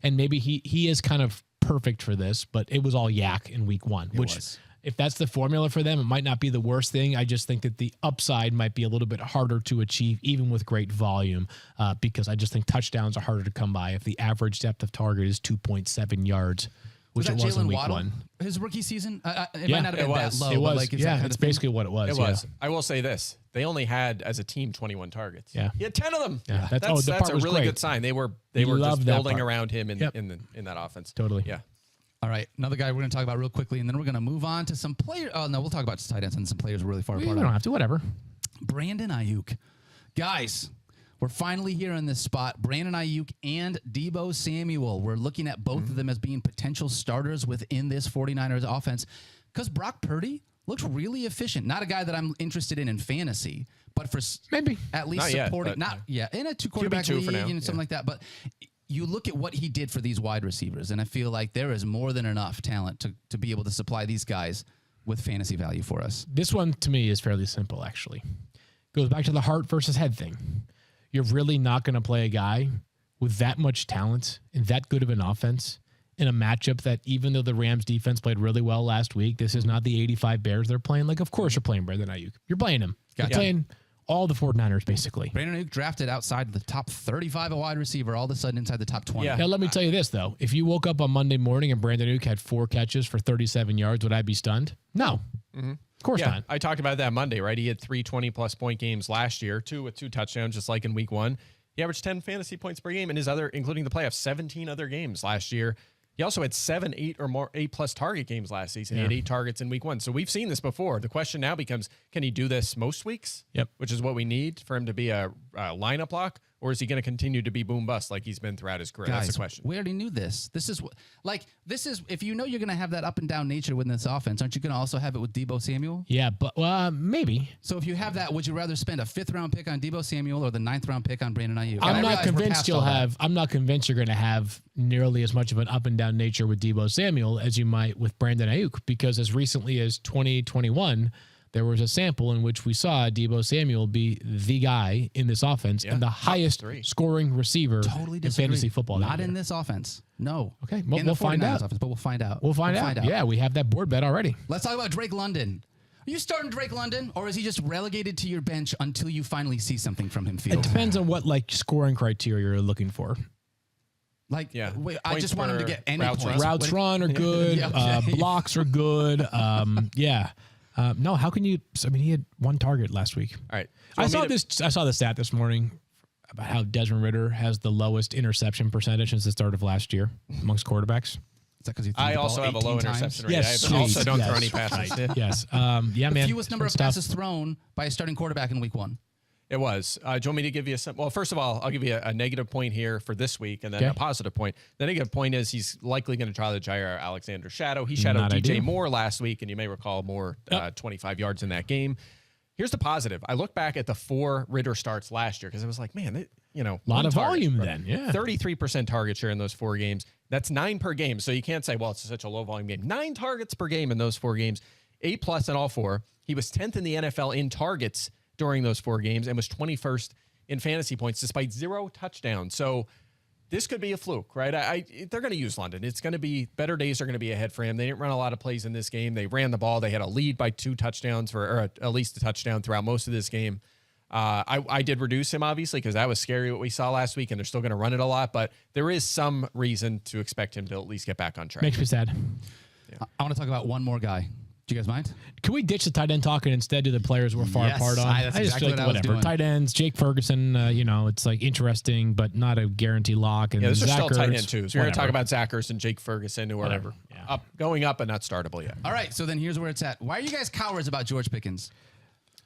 and maybe he is kind of perfect for this, but it was all yak in week 1, which if that's the formula for them, it might not be the worst thing. I just think that the upside might be a little bit harder to achieve, even with great volume, because I just think touchdowns are harder to come by if the average depth of target is 2.7 yards, which it was in week Waddle? 1. His rookie season? It might not have been that low. It was. Like, it's basically what it was. It was. I will say this. They only had, as a team, 21 targets. Yeah. He had 10 of them. Yeah. That's a really good sign. They were just building around him in that offense. Totally. Yeah. All right, another guy we're going to talk about real quickly, and then we're going to move on to some players. Oh, no, we'll talk about tight ends and some players really far apart. We don't have to, whatever. Brandon Aiyuk. Guys, we're finally here in this spot. Brandon Aiyuk and Deebo Samuel. We're looking at both of them as being potential starters within this 49ers offense because Brock Purdy looks really efficient. Not a guy that I'm interested in fantasy, but for maybe at least supporting. In a 2-quarterback league and something like that. But you look at what he did for these wide receivers, and I feel like there is more than enough talent to be able to supply these guys with fantasy value for us. This one, to me, is fairly simple, actually. Goes back to the heart versus head thing. You're really not going to play a guy with that much talent and that good of an offense in a matchup that, even though the Rams defense played really well last week, this is not the 85 Bears they're playing. Like, of course you're playing Brandon Aiyuk. You're playing him. You're playing all the 49ers, basically. Brandon Aiyuk drafted outside the top 35 a wide receiver, all of a sudden inside the top 20. Now, let me tell you this, though. If you woke up on Monday morning and Brandon Aiyuk had 4 catches for 37 yards, would I be stunned? No. Of course not. I talked about that Monday, right? He had 3 20-plus point games last year, 2 with 2 touchdowns, just like in week 1. He averaged 10 fantasy points per game in his other, including the playoffs, 17 other games last year. He also had 7, 8+ target games last season. He had 8 targets in week 1. So we've seen this before. The question now becomes, can he do this most weeks? Yep. Which is what we need for him to be a lineup lock, or is he going to continue to be boom bust like he's been throughout his career? Guys, that's the question. We already knew this. This is if you know you're going to have that up and down nature within this offense, aren't you going to also have it with Deebo Samuel? Yeah, but maybe. So if you have that, would you rather spend a 5th round pick on Deebo Samuel or the 9th round pick on Brandon Aiyuk? I'm not convinced I'm not convinced you're going to have nearly as much of an up and down nature with Deebo Samuel as you might with Brandon Aiyuk, because as recently as 2021, there was a sample in which we saw Deebo Samuel be the guy in this offense and the highest scoring receiver in fantasy football. Not in this offense. No. Okay, we'll find out. Offense, but we'll find out. We'll find out. Yeah, we have that board bet already. Let's talk about Drake London. Are you starting Drake London, or is he just relegated to your bench until you finally see something from him? It depends on what scoring criteria you're looking for. I just want him to get any points. Routes run are good. Blocks are good. No, how can you? I mean, he had 1 target last week. All right. I saw the stat this morning about how Desmond Ridder has the lowest interception percentage since the start of last year amongst quarterbacks. Is that because he I also have a low interception rate. Yes, I also don't throw any passes. Yes. Man. The fewest number of passes thrown by a starting quarterback in week 1. It was. Do you want me to give you well, first of all, I'll give you a negative point here for this week and then a positive point. The negative point is he's likely going to try the Jair Alexander shadow. He shadowed DJ Moore last week, and you may recall Moore 25 yards in that game. Here's the positive. I look back at the 4 Ridder starts last year because I was like, man, a lot of volume then. Yeah. 33% target share in those 4 games. That's 9 per game. So you can't say, well, it's such a low volume game. 9 targets per game in those 4 games, 8+ in all 4. He was 10th in the NFL in targets during those 4 games and was 21st in fantasy points despite 0 touchdowns. So this could be a fluke, right? They're going to use London. It's going to be better days are going to be ahead for him. They didn't run a lot of plays in this game. They ran the ball. They had a lead by 2 touchdowns or at least a touchdown throughout most of this game. I did reduce him, obviously, because that was scary what we saw last week, and they're still going to run it a lot. But there is some reason to expect him to at least get back on track. Makes me sad. Yeah. I want to talk about one more guy. Do you guys mind? Can we ditch the tight end talk and instead do the players we're far apart on? That's exactly what I was doing. Tight ends, Jake Ferguson, it's interesting, but not a guarantee lock. And those are still tight end twos. We're going to talk about Zach Ertz and Jake Ferguson, who are going up and not startable yet. All right, so then here's where it's at. Why are you guys cowards about George Pickens?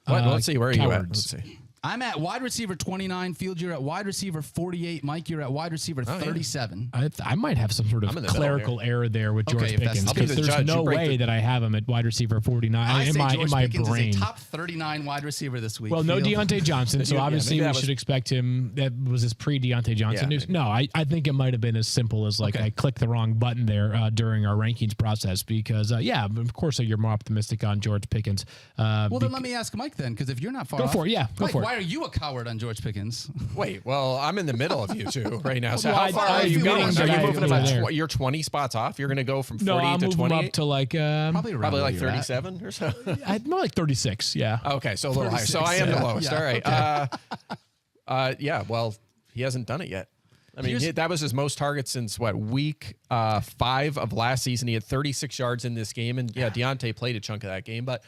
Let's see. Where are you at? Let's see. I'm at wide receiver 29. Field, you're at wide receiver 48. Mike, you're at wide receiver 37. I might have some sort of clerical error there with George Pickens because there's no way that I have him at wide receiver 49 in my Pickens brain. Is a top 39 wide receiver this week. Well, no Deontay Johnson, so obviously we should expect him. That was his pre-Deontay Johnson news. No, I think it might have been as simple as I clicked the wrong button there during our rankings process because, of course, you're more optimistic on George Pickens. Well, then let me ask Mike then, because if you're not far off. Go for it. Yeah, go for it. Why are you a coward on George Pickens? Wait, well, I'm in the middle of you two right now. So how far are you going? Are you moving about you're 20 spots off? You're going to go from 48 to 28? Up to probably like 37 or so. More like 36, yeah. Okay, so a little higher. So I am the lowest. All right. Okay. Well, he hasn't done it yet. I mean, that was his most targets since week 5 of last season. He had 36 yards in this game, and Deontay played a chunk of that game. But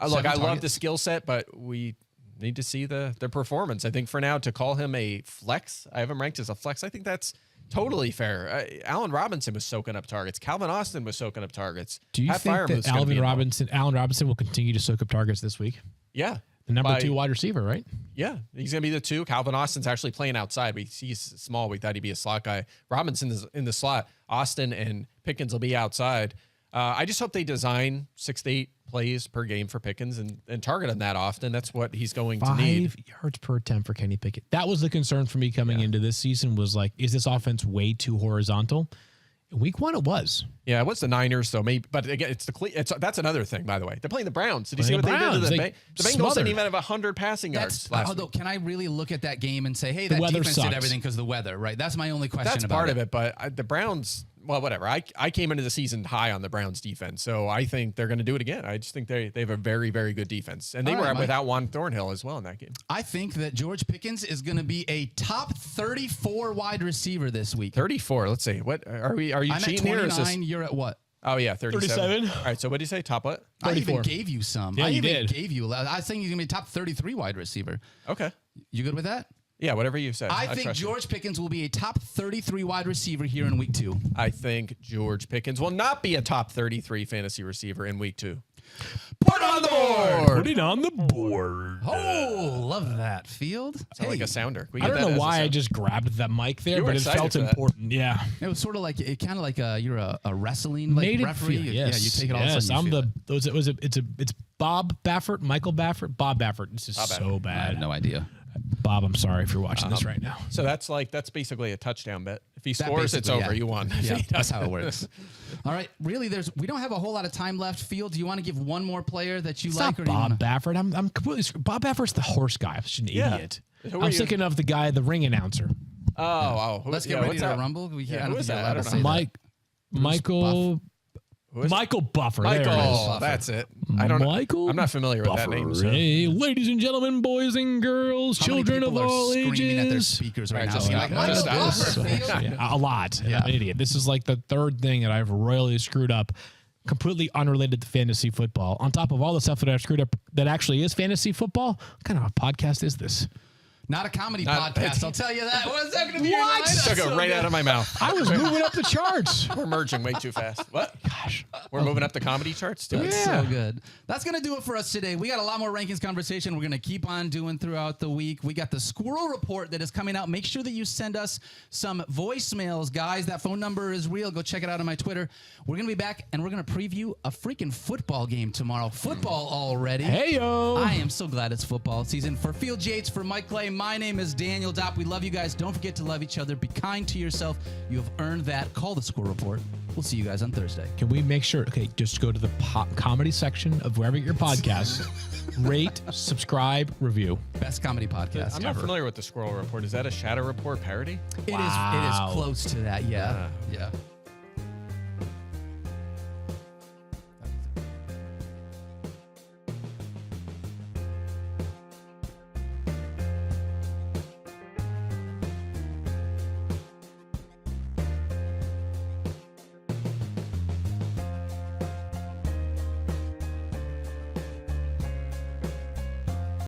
look, I love the skill set, but we need to see the performance. I think for now to call him a flex, I have him ranked as a flex. I think that's totally fair. Allen Robinson was soaking up targets. Calvin Austin was soaking up targets. Do you think that Allen Robinson will continue to soak up targets this week? Yeah. The number 2 wide receiver, right? Yeah, he's going to be the 2. Calvin Austin's actually playing outside. He's small. We thought he'd be a slot guy. Robinson is in the slot. Austin and Pickens will be outside. I just hope they design 6 to 8 plays per game for Pickens and target him that often. That's what he's going to need. 5 yards per attempt for Kenny Pickett. That was the concern for me coming into this season was is this offense way too horizontal? Week 1, it was. Yeah, it was the Niners, so maybe. But again, that's another thing, by the way. They're playing the Browns. Did you see what they did to the Bengals? The Bengals didn't even have 100 passing yards last week. Can I really look at that game and say, hey, that defense did everything because of the weather, right? That's my only question about it. That's part of it, but the Browns well, whatever. I came into the season high on the Browns defense, so I think they're going to do it again. I just think they have a very, very good defense. And they were without Juan Thornhill as well in that game. I think that George Pickens is going to be a top 34 wide receiver this week. 34. Let's see. What are you I'm cheating at 29, here? Or is this... You're at what? Oh, yeah, 37. 37. All right, so what did you say? Top what? 34. I even gave you some. Yeah, I you even did. gave you. I was saying he's going to be a top 33 wide receiver. Okay. You good with that? Yeah, whatever you said. I think trust you. George Pickens will be a top 33 wide receiver here in week 2. I think George Pickens will not be a top 33 fantasy receiver in week 2. Put on the board. Put it on the board. Oh, love that, Field. Sound like a sounder. I don't know why I just grabbed that mic there, You were but it excited felt for that. important. Yeah. It was sort of like you're a wrestling Made it referee. feel, yes. Yeah, you take it all of a yes, sudden. it's Bob Baffert, Michael Baffert, Bob Baffert. This is Bob so Baffert. I bad. have no idea. Bob, I'm sorry if you're watching this right now. So that's basically a touchdown bet. If he That scores, it's basically, over. yeah. You won. Yeah, that's how it works. All right, really, we don't have a whole lot of time left. Field, do you want to give one more player that you It's like? not Or do you Bob wanna... Baffert. I'm completely. Bob Baffert's the horse guy. I'm such an idiot. Who are I'm you? thinking of the guy, the ring announcer. Let's get ready to rumble. I don't who is think you're that? I allowed to don't say know. that. Michael Buffer. There it is. Michael, that's it. I don't know. Michael I'm not familiar with that name. So. Hey, ladies and gentlemen, boys and girls, How many children of people are all screaming at their ages. speakers right Right, now? just Being like, like, just Michael stop. Buffer, Field. Yeah, a lot. Yeah. I'm an idiot. This is like the third thing that I've royally screwed up, completely unrelated to fantasy football. On top of all the stuff that I've screwed up that actually is fantasy football, what kind of a podcast is this? Not a comedy podcast, I'll tell you that. What's that going to be? What? Took it right out of my mouth. I was moving up the charts. We're merging way too fast. What? Gosh. We're moving up the comedy charts too. It's Yeah. so good. That's going to do it for us today. We got a lot more rankings conversation we're going to keep on doing throughout the week. We got the squirrel report that is coming out. Make sure that you send us some voicemails, guys. That phone number is real. Go check it out on my Twitter. We're going to be back, and we're going to preview a freaking football game tomorrow. Football already. Hey-yo. I am so glad it's football season. For Field Yates, for Mike Clay, my name is Daniel Dopp. We love you guys. Don't forget to love each other. Be kind to yourself. You have earned that. Call the squirrel report. We'll see you guys on Thursday. Can we make sure? Okay, just go to the comedy section of wherever your podcast. Rate, subscribe, review. Best comedy podcast I'm not ever. familiar with the Squirrel Report. Is that a Shadow Report parody? It is Wow. close to that, yeah. Yeah.